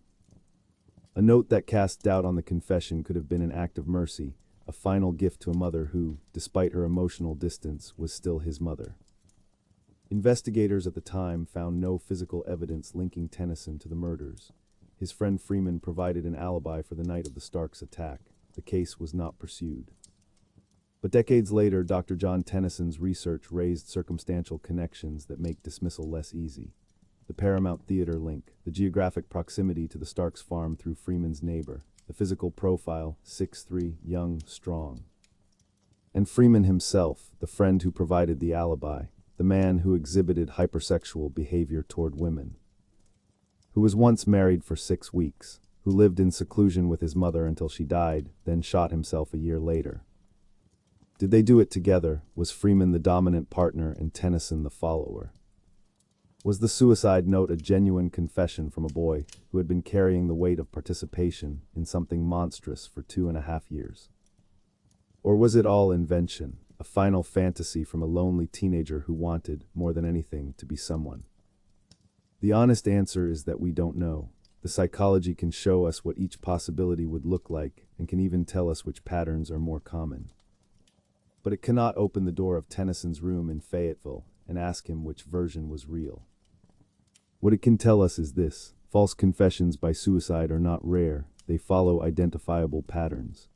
A note that cast doubt on the confession could have been an act of mercy, a final gift to a mother who, despite her emotional distance, was still his mother. Investigators at the time found no physical evidence linking Tennyson to the murders. His friend Freeman provided an alibi for the night of the Starks attack. The case was not pursued. But decades later, Dr. John Tennyson's research raised circumstantial connections that make dismissal less easy. The Paramount Theater link, the geographic proximity to the Starks farm through Freeman's neighbor, the physical profile, 6'3", young, strong. And Freeman himself, the friend who provided the alibi, the man who exhibited hypersexual behavior toward women, who was once married for 6 weeks, who lived in seclusion with his mother until she died, then shot himself a year later. Did they do it together? Was Freeman the dominant partner and Tennyson the follower? Was the suicide note a genuine confession from a boy who had been carrying the weight of participation in something monstrous for 2.5 years? Or was it all invention, a final fantasy from a lonely teenager who wanted, more than anything, to be someone? The honest answer is that we don't know. The psychology can show us what each possibility would look like and can even tell us which patterns are more common. But it cannot open the door of Tennyson's room in Fayetteville and ask him which version was real. What it can tell us is this: false confessions by suicide are not rare. They follow identifiable patterns.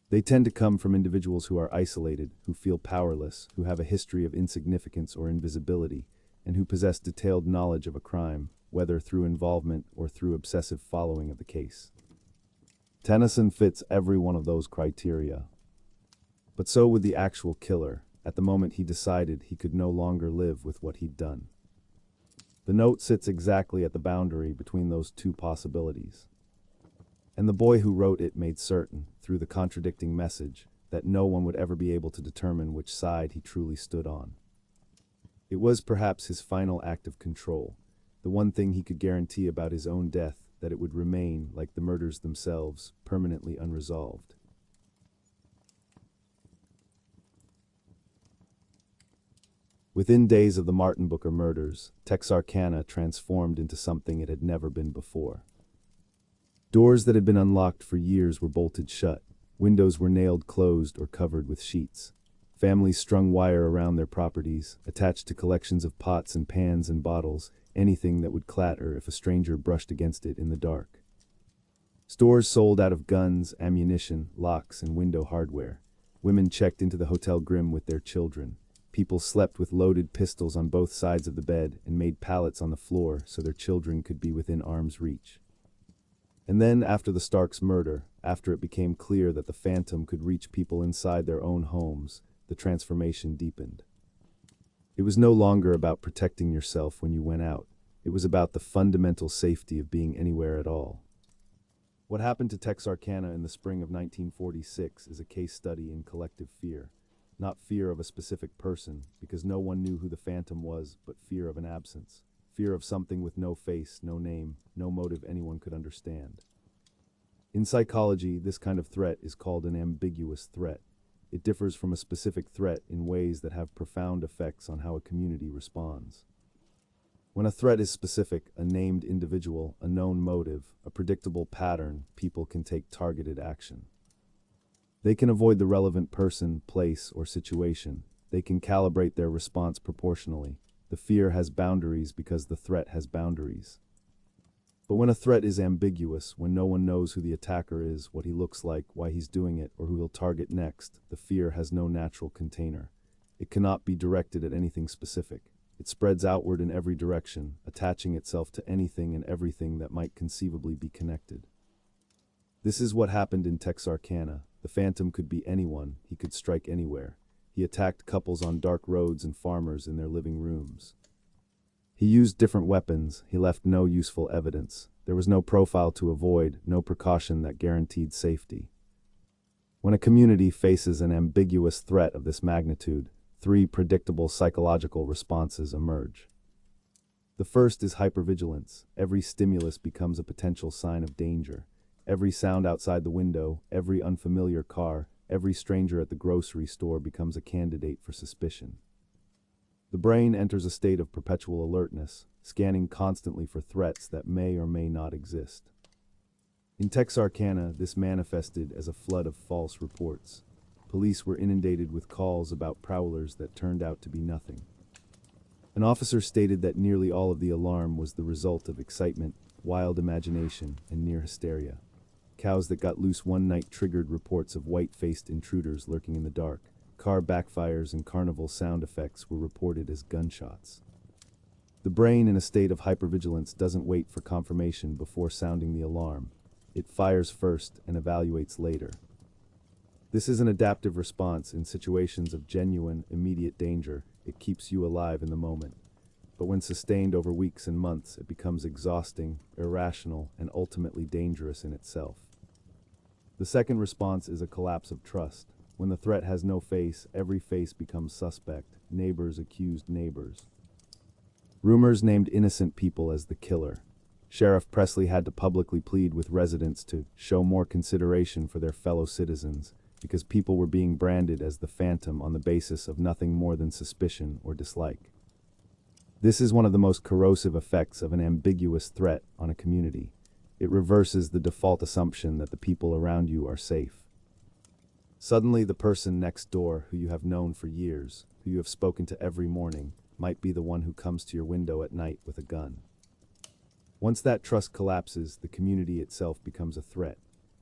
They tend to come from individuals who are isolated, who feel powerless, who have a history of insignificance or invisibility, and who possess detailed knowledge of a crime, whether through involvement or through obsessive following of the case. Tennyson fits every one of those criteria. But so would the actual killer, at the moment he decided he could no longer live with what he'd done. The note sits exactly at the boundary between those two possibilities. And the boy who wrote it made certain, through the contradicting message, that no one would ever be able to determine which side he truly stood on. It was perhaps his final act of control, the one thing he could guarantee about his own death, that it would remain, like the murders themselves, permanently unresolved. Within days of the Martin Booker murders, Texarkana transformed into something it had never been before. Doors that had been unlocked for years were bolted shut. Windows were nailed closed or covered with sheets. Families strung wire around their properties, attached to collections of pots and pans and bottles, anything that would clatter if a stranger brushed against it in the dark. Stores sold out of guns, ammunition, locks, and window hardware. Women checked into the Hotel Grimm with their children. People slept with loaded pistols on both sides of the bed and made pallets on the floor so their children could be within arm's reach. And then, after the Starks murder, after it became clear that the phantom could reach people inside their own homes, the transformation deepened. It was no longer about protecting yourself when you went out. It was about the fundamental safety of being anywhere at all. What happened to Texarkana in the spring of 1946 is a case study in collective fear. Not fear of a specific person, because no one knew who the phantom was, but fear of an absence. Fear of something with no face, no name, no motive anyone could understand. In psychology, this kind of threat is called an ambiguous threat. it differs from a specific threat in ways that have profound effects on how a community responds. When a threat is specific, a named individual, a known motive, a predictable pattern, people can take targeted action. They can avoid the relevant person, place, or situation. They can calibrate their response proportionally. The fear has boundaries because the threat has boundaries. But when a threat is ambiguous, when no one knows who the attacker is, what he looks like, why he's doing it, or who he'll target next, the fear has no natural container. It cannot be directed at anything specific. It spreads outward in every direction, attaching itself to anything and everything that might conceivably be connected. This is what happened in Texarkana. The phantom could be anyone. He could strike anywhere. He attacked couples on dark roads and farmers in their living rooms. He used different weapons. He left no useful evidence. There was no profile to avoid, no precaution that guaranteed safety. When a community faces an ambiguous threat of this magnitude, three predictable psychological responses emerge. The first is hypervigilance. Every stimulus becomes a potential sign of danger. Every sound outside the window, every unfamiliar car, every stranger at the grocery store becomes a candidate for suspicion. The brain enters a state of perpetual alertness, scanning constantly for threats that may or may not exist. In Texarkana, this manifested as a flood of false reports. Police were inundated with calls about prowlers that turned out to be nothing. An officer stated that nearly all of the alarm was the result of excitement, wild imagination, and near hysteria. Cows that got loose one night triggered reports of white-faced intruders lurking in the dark. Car backfires and carnival sound effects were reported as gunshots. The brain, in a state of hypervigilance, doesn't wait for confirmation before sounding the alarm. It fires first and evaluates later. This is an adaptive response in situations of genuine, immediate danger. It keeps you alive in the moment. But when sustained over weeks and months, it becomes exhausting, irrational, and ultimately dangerous in itself. The second response is a collapse of trust. When the threat has no face, every face becomes suspect. Neighbors accused neighbors. Rumors named innocent people as the killer. Sheriff Presley had to publicly plead with residents to show more consideration for their fellow citizens, because people were being branded as the phantom on the basis of nothing more than suspicion or dislike. This is one of the most corrosive effects of an ambiguous threat on a community. It reverses the default assumption that the people around you are safe. Suddenly, the person next door, who you have known for years, who you have spoken to every morning, might be the one who comes to your window at night with a gun. Once that trust collapses, the community itself becomes a threat.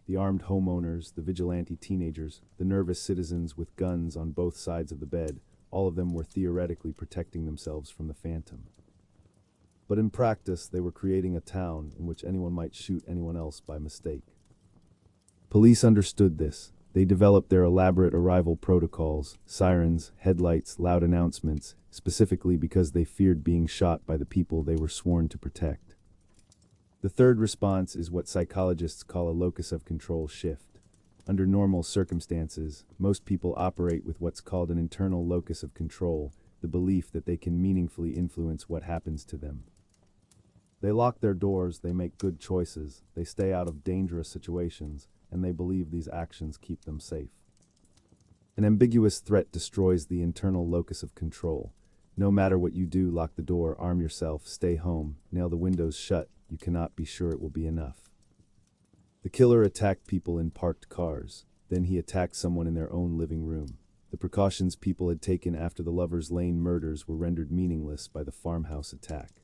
The armed homeowners, the vigilante teenagers, the nervous citizens with guns on both sides of the bed, all of them were theoretically protecting themselves from the phantom. But in practice, they were creating a town in which anyone might shoot anyone else by mistake. Police understood this. They developed their elaborate arrival protocols, sirens, headlights, loud announcements, specifically because they feared being shot by the people they were sworn to protect. The third response is what psychologists call a locus of control shift. Under normal circumstances, most people operate with what's called an internal locus of control, the belief that they can meaningfully influence what happens to them. They lock their doors, they make good choices, they stay out of dangerous situations, and they believe these actions keep them safe. An ambiguous threat destroys the internal locus of control. No matter what you do, lock the door, arm yourself, stay home, nail the windows shut, you cannot be sure it will be enough. The killer attacked people in parked cars. Then he attacked someone in their own living room. The precautions people had taken after the Lovers Lane murders were rendered meaningless by the Farmhouse attack.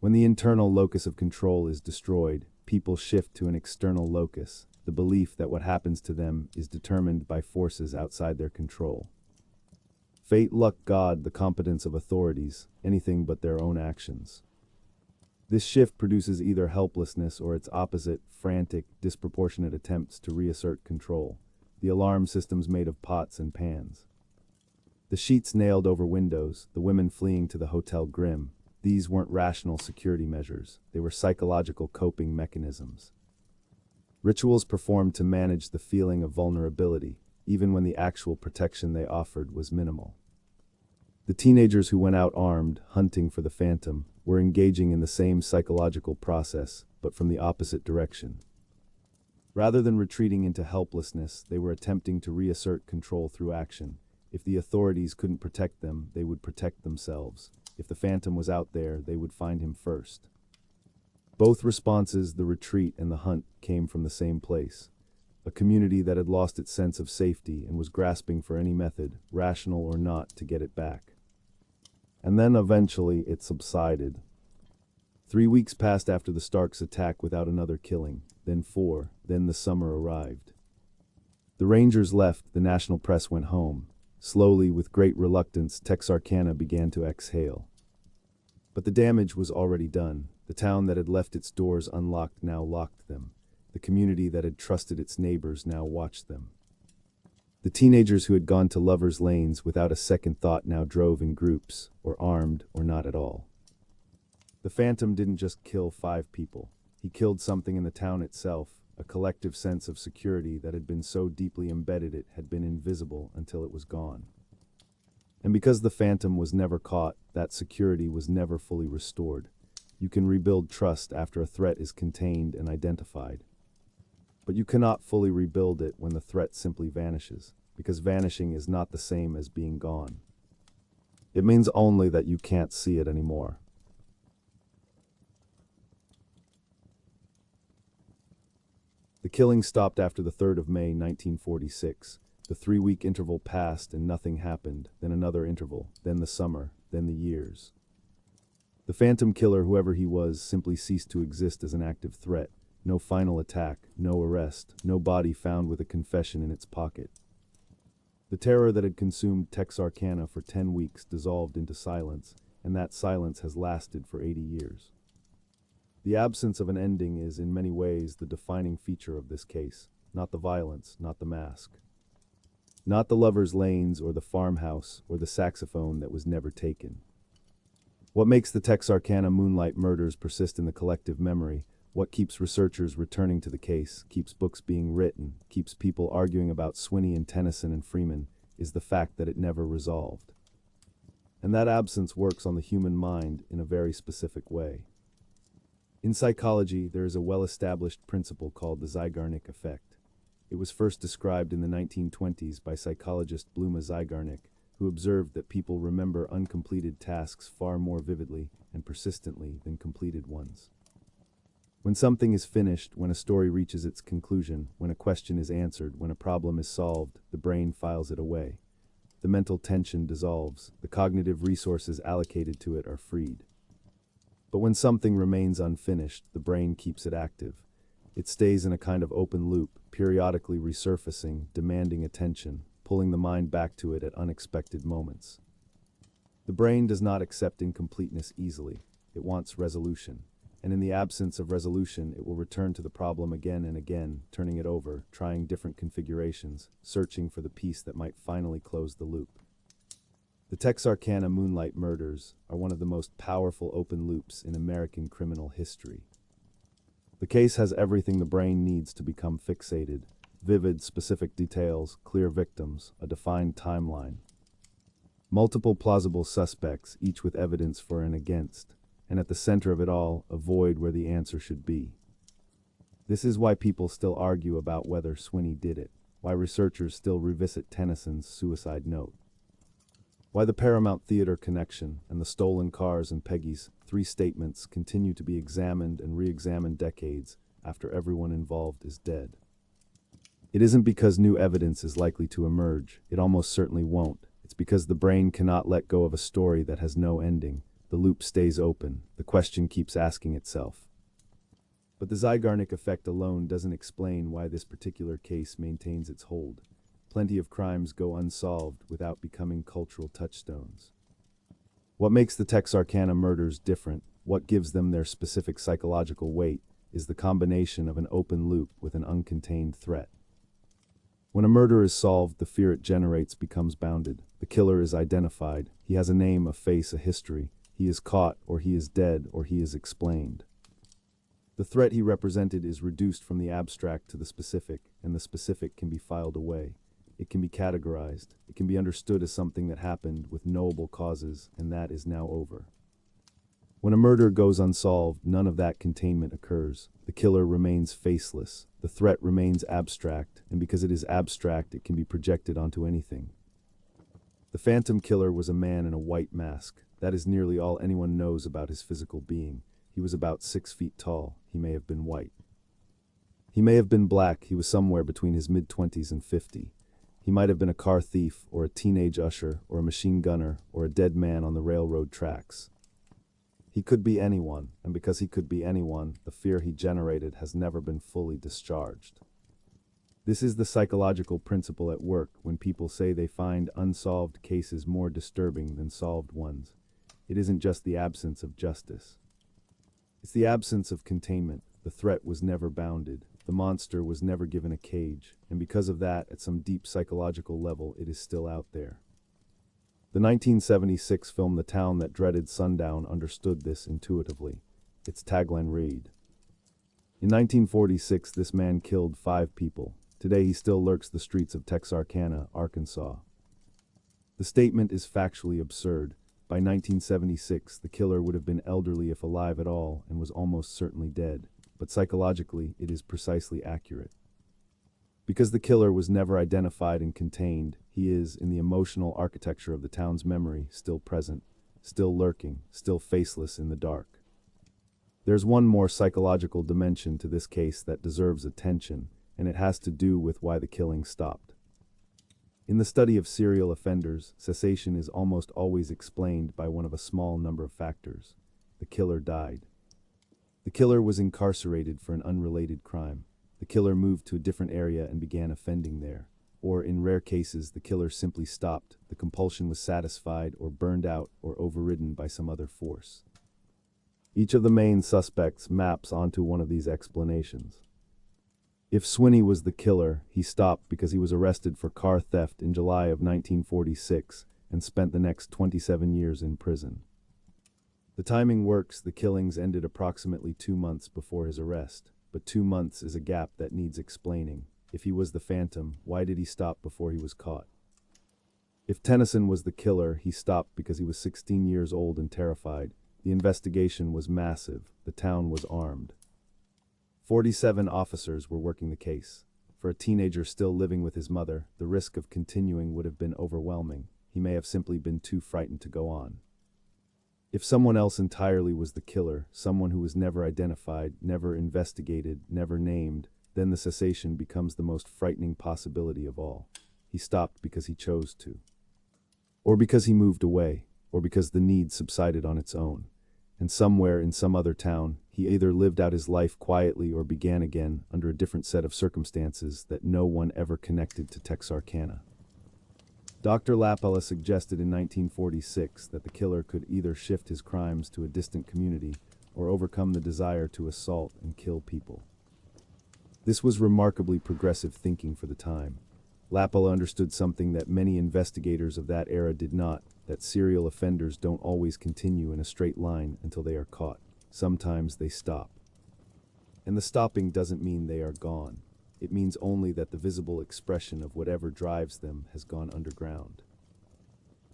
When the internal locus of control is destroyed, people shift to an external locus, the belief that what happens to them is determined by forces outside their control. Fate, luck, God, the competence of authorities, anything but their own actions. This shift produces either helplessness or its opposite, frantic, disproportionate attempts to reassert control. The alarm systems made of pots and pans. The sheets nailed over windows, the women fleeing to the Hotel Grimm. These weren't rational security measures. They were psychological coping mechanisms. Rituals performed to manage the feeling of vulnerability, even when the actual protection they offered was minimal. The teenagers who went out armed, hunting for the phantom, were engaging in the same psychological process, but from the opposite direction. Rather than retreating into helplessness, they were attempting to reassert control through action. If the authorities couldn't protect them, they would protect themselves. If the phantom was out there, they would find him first. Both responses, the retreat and the hunt, came from the same place. A community that had lost its sense of safety and was grasping for any method, rational or not, to get it back. And then eventually it subsided. 3 weeks passed after the Starks' attack without another killing, then 4, then the summer arrived. The Rangers left, the national press went home. Slowly, with great reluctance, Texarkana began to exhale. But the damage was already done. The town that had left its doors unlocked now locked them. The community that had trusted its neighbors now watched them. The teenagers who had gone to lovers' lanes without a second thought now drove in groups, or armed, or not at all. The phantom didn't just kill 5 people. He killed something in the town itself. A collective sense of security that had been so deeply embedded it had been invisible until it was gone. And because the phantom was never caught, that security was never fully restored. You can rebuild trust after a threat is contained and identified. But you cannot fully rebuild it when the threat simply vanishes, because vanishing is not the same as being gone. It means only that you can't see it anymore. The killing stopped after the 3rd of May, 1946. The 3-week interval passed and nothing happened, then another interval, then the summer, then the years. The phantom killer, whoever he was, simply ceased to exist as an active threat. No final attack, no arrest, no body found with a confession in its pocket. The terror that had consumed Texarkana for 10 weeks dissolved into silence, and that silence has lasted for 80 years. The absence of an ending is, in many ways, the defining feature of this case. Not the violence, not the mask. Not the lovers' lanes or the farmhouse or the saxophone that was never taken. What makes the Texarkana Moonlight murders persist in the collective memory, what keeps researchers returning to the case, keeps books being written, keeps people arguing about Swinney and Tennyson and Freeman, is the fact that it never resolved. And that absence works on the human mind in a very specific way. In psychology, there is a well-established principle called the Zeigarnik effect. It was first described in the 1920s by psychologist Bluma Zeigarnik, who observed that people remember uncompleted tasks far more vividly and persistently than completed ones. When something is finished, when a story reaches its conclusion, when a question is answered, when a problem is solved, the brain files it away. The mental tension dissolves, the cognitive resources allocated to it are freed. But when something remains unfinished, the brain keeps it active. It stays in a kind of open loop, periodically resurfacing, demanding attention, pulling the mind back to it at unexpected moments. The brain does not accept incompleteness easily. It wants resolution. And in the absence of resolution, it will return to the problem again and again, turning it over, trying different configurations, searching for the piece that might finally close the loop. The Texarkana Moonlight murders are one of the most powerful open loops in American criminal history. The case has everything the brain needs to become fixated: vivid, specific details, clear victims, a defined timeline. Multiple plausible suspects, each with evidence for and against, and at the center of it all, a void where the answer should be. This is why people still argue about whether Swinney did it, why researchers still revisit Tennyson's suicide note. Why the Paramount Theater connection and the stolen cars and Peggy's 3 statements continue to be examined and re-examined decades after everyone involved is dead. It isn't because new evidence is likely to emerge. It almost certainly won't. It's because the brain cannot let go of a story that has no ending. The loop stays open. The question keeps asking itself. But the Zeigarnik effect alone doesn't explain why this particular case maintains its hold. Plenty of crimes go unsolved without becoming cultural touchstones. What makes the Texarkana murders different, what gives them their specific psychological weight, is the combination of an open loop with an uncontained threat. When a murder is solved, the fear it generates becomes bounded. The killer is identified. He has a name, a face, a history. He is caught, or he is dead, or he is explained. The threat he represented is reduced from the abstract to the specific, and the specific can be filed away. It can be categorized. It can be understood as something that happened with knowable causes, and that is now over. When a murder goes unsolved, none of that containment occurs. The killer remains faceless. The threat remains abstract, and because it is abstract, it can be projected onto anything. The phantom killer was a man in a white mask. That is nearly all anyone knows about his physical being. He was about 6 feet tall. He may have been white. He may have been black. He was somewhere between his mid-20s and 50. He might have been a car thief, or a teenage usher, or a machine gunner, or a dead man on the railroad tracks. He could be anyone, and because he could be anyone, the fear he generated has never been fully discharged. This is the psychological principle at work when people say they find unsolved cases more disturbing than solved ones. It isn't just the absence of justice. It's the absence of containment. The threat was never bounded. The monster was never given a cage, and because of that, at some deep psychological level, it is still out there. The 1976 film The Town That Dreaded Sundown understood this intuitively. Its tagline read, "In 1946, this man killed 5 people. Today he still lurks the streets of Texarkana, Arkansas." The statement is factually absurd. By 1976, the killer would have been elderly if alive at all and was almost certainly dead. But psychologically, it is precisely accurate. Because the killer was never identified and contained, he is, in the emotional architecture of the town's memory, still present, still lurking, still faceless in the dark. There's one more psychological dimension to this case that deserves attention, and it has to do with why the killing stopped. In the study of serial offenders, cessation is almost always explained by one of a small number of factors. The killer died. The killer was incarcerated for an unrelated crime. The killer moved to a different area and began offending there. Or, in rare cases, the killer simply stopped. The compulsion was satisfied or burned out or overridden by some other force. Each of the main suspects maps onto one of these explanations. If Swinney was the killer, he stopped because he was arrested for car theft in July of 1946 and spent the next 27 years in prison. The timing works. The killings ended approximately 2 months before his arrest. But 2 months is a gap that needs explaining. If he was the phantom, why did he stop before he was caught? If Tennyson was the killer, he stopped because he was 16 years old and terrified. The investigation was massive. The town was armed. 47 officers were working the case. For a teenager still living with his mother, the risk of continuing would have been overwhelming. He may have simply been too frightened to go on. If someone else entirely was the killer, someone who was never identified, never investigated, never named, then the cessation becomes the most frightening possibility of all. He stopped because he chose to. Or because he moved away, or because the need subsided on its own. And somewhere in some other town, he either lived out his life quietly or began again under a different set of circumstances that no one ever connected to Texarkana. Dr. Lapella suggested in 1946 that the killer could either shift his crimes to a distant community or overcome the desire to assault and kill people. This was remarkably progressive thinking for the time. Lapella understood something that many investigators of that era did not, that serial offenders don't always continue in a straight line until they are caught. Sometimes they stop. And the stopping doesn't mean they are gone. It means only that the visible expression of whatever drives them has gone underground.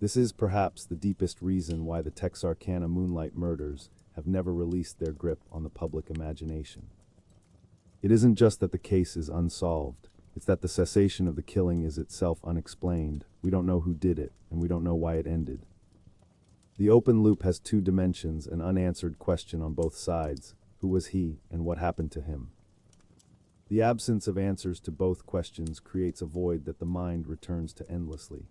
This is perhaps the deepest reason why the Texarkana Moonlight murders have never released their grip on the public imagination. It isn't just that the case is unsolved, it's that the cessation of the killing is itself unexplained. We don't know who did it, and we don't know why it ended. The open loop has 2 dimensions, an unanswered question on both sides. Who was he, and what happened to him? The absence of answers to both questions creates a void that the mind returns to endlessly.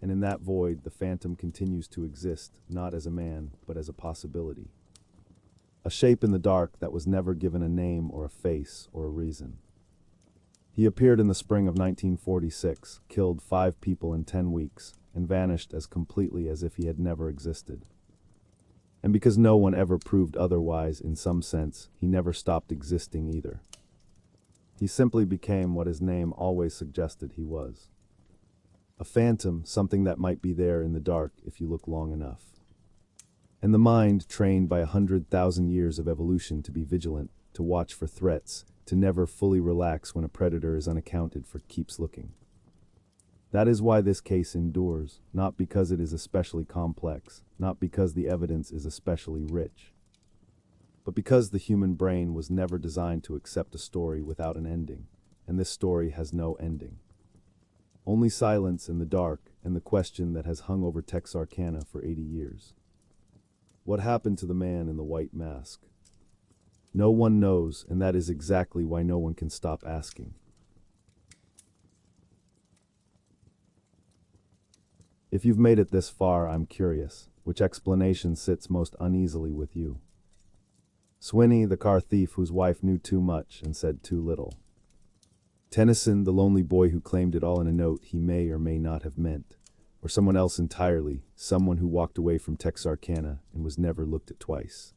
And in that void, the phantom continues to exist, not as a man, but as a possibility. A shape in the dark that was never given a name or a face or a reason. He appeared in the spring of 1946, killed 5 people in 10 weeks, and vanished as completely as if he had never existed. And because no one ever proved otherwise in some sense, he never stopped existing either. He simply became what his name always suggested he was. A phantom, something that might be there in the dark if you look long enough. And the mind, trained by 100,000 years of evolution to be vigilant, to watch for threats, to never fully relax when a predator is unaccounted for, keeps looking. That is why this case endures, not because it is especially complex, not because the evidence is especially rich, but because the human brain was never designed to accept a story without an ending, and this story has no ending. Only silence in the dark and the question that has hung over Texarkana for 80 years. What happened to the man in the white mask? No one knows, and that is exactly why no one can stop asking. If you've made it this far, I'm curious, which explanation sits most uneasily with you? Swinney, the car thief whose wife knew too much and said too little. Tennyson, the lonely boy who claimed it all in a note he may or may not have meant. Or someone else entirely, someone who walked away from Texarkana and was never looked at twice.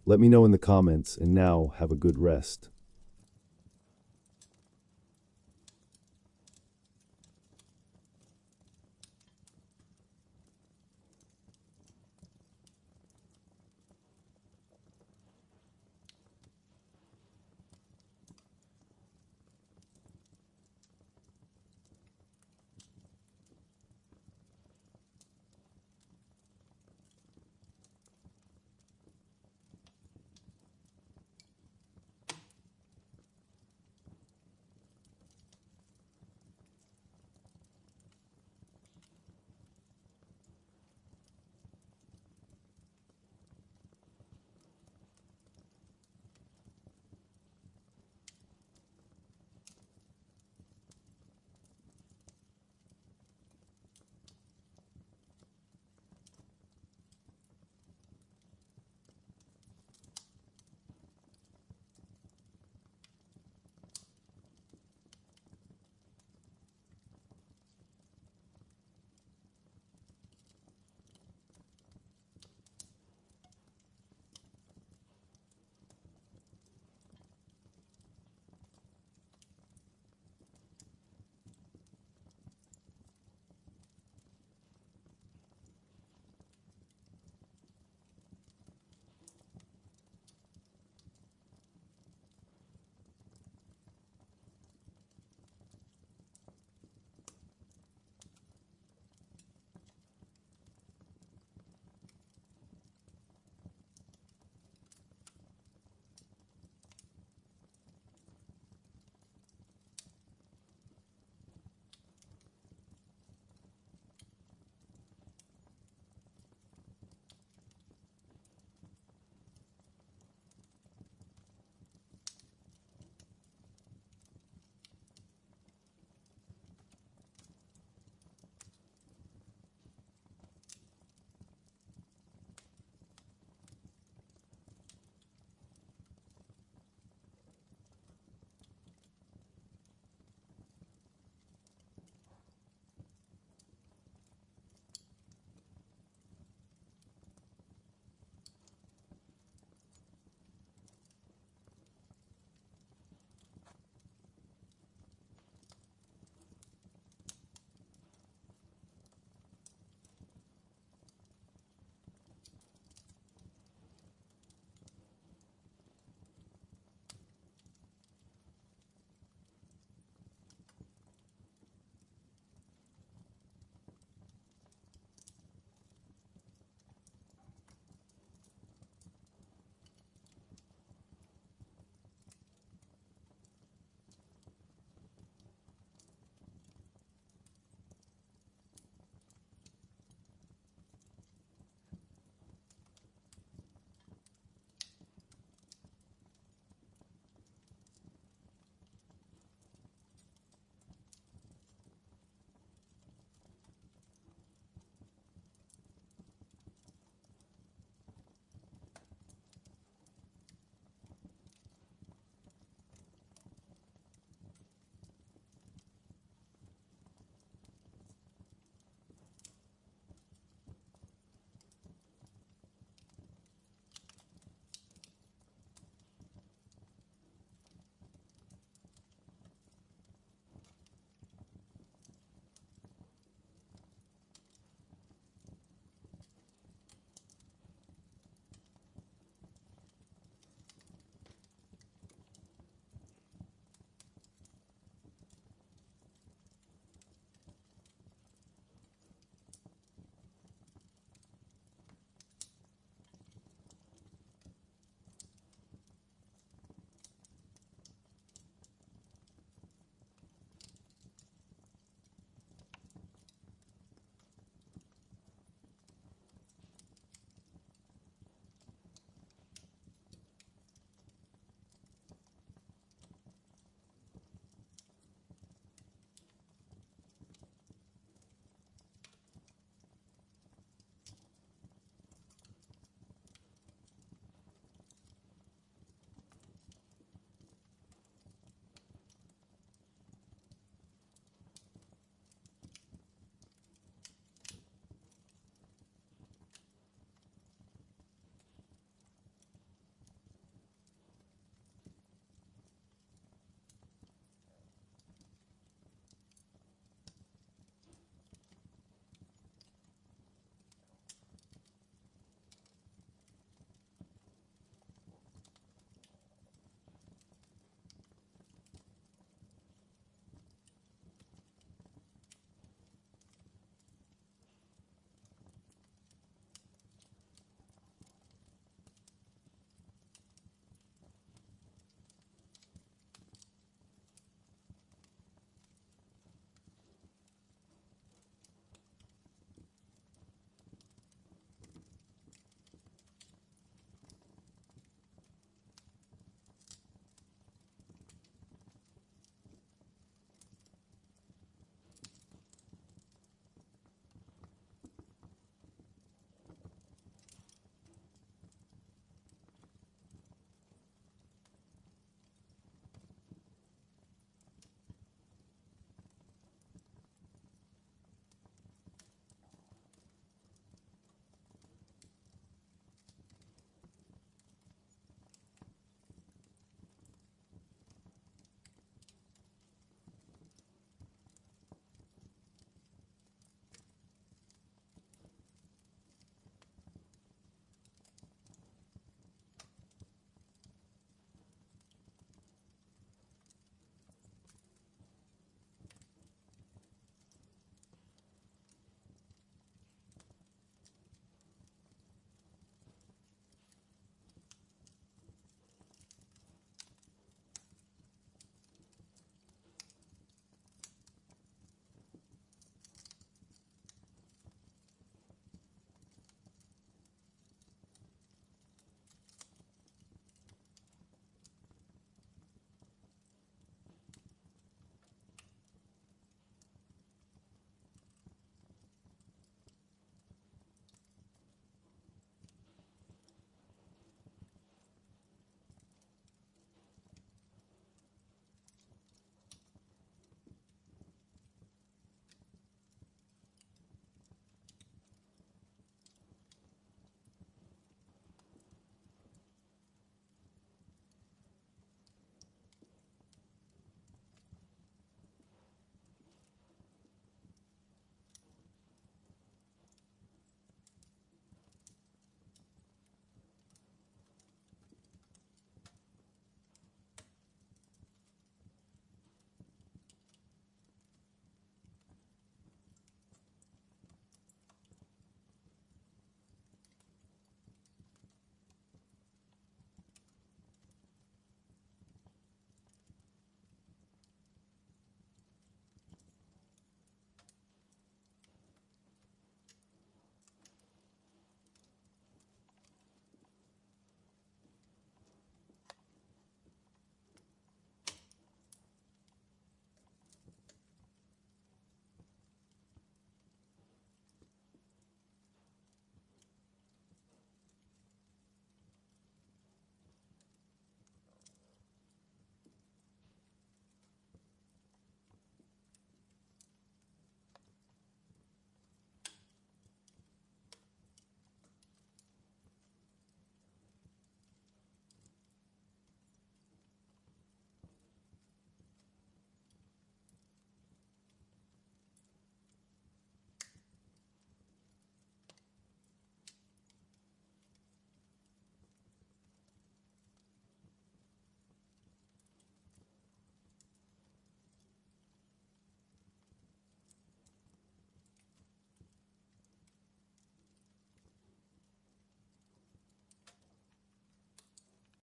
Let me know in the comments, and now have a good rest.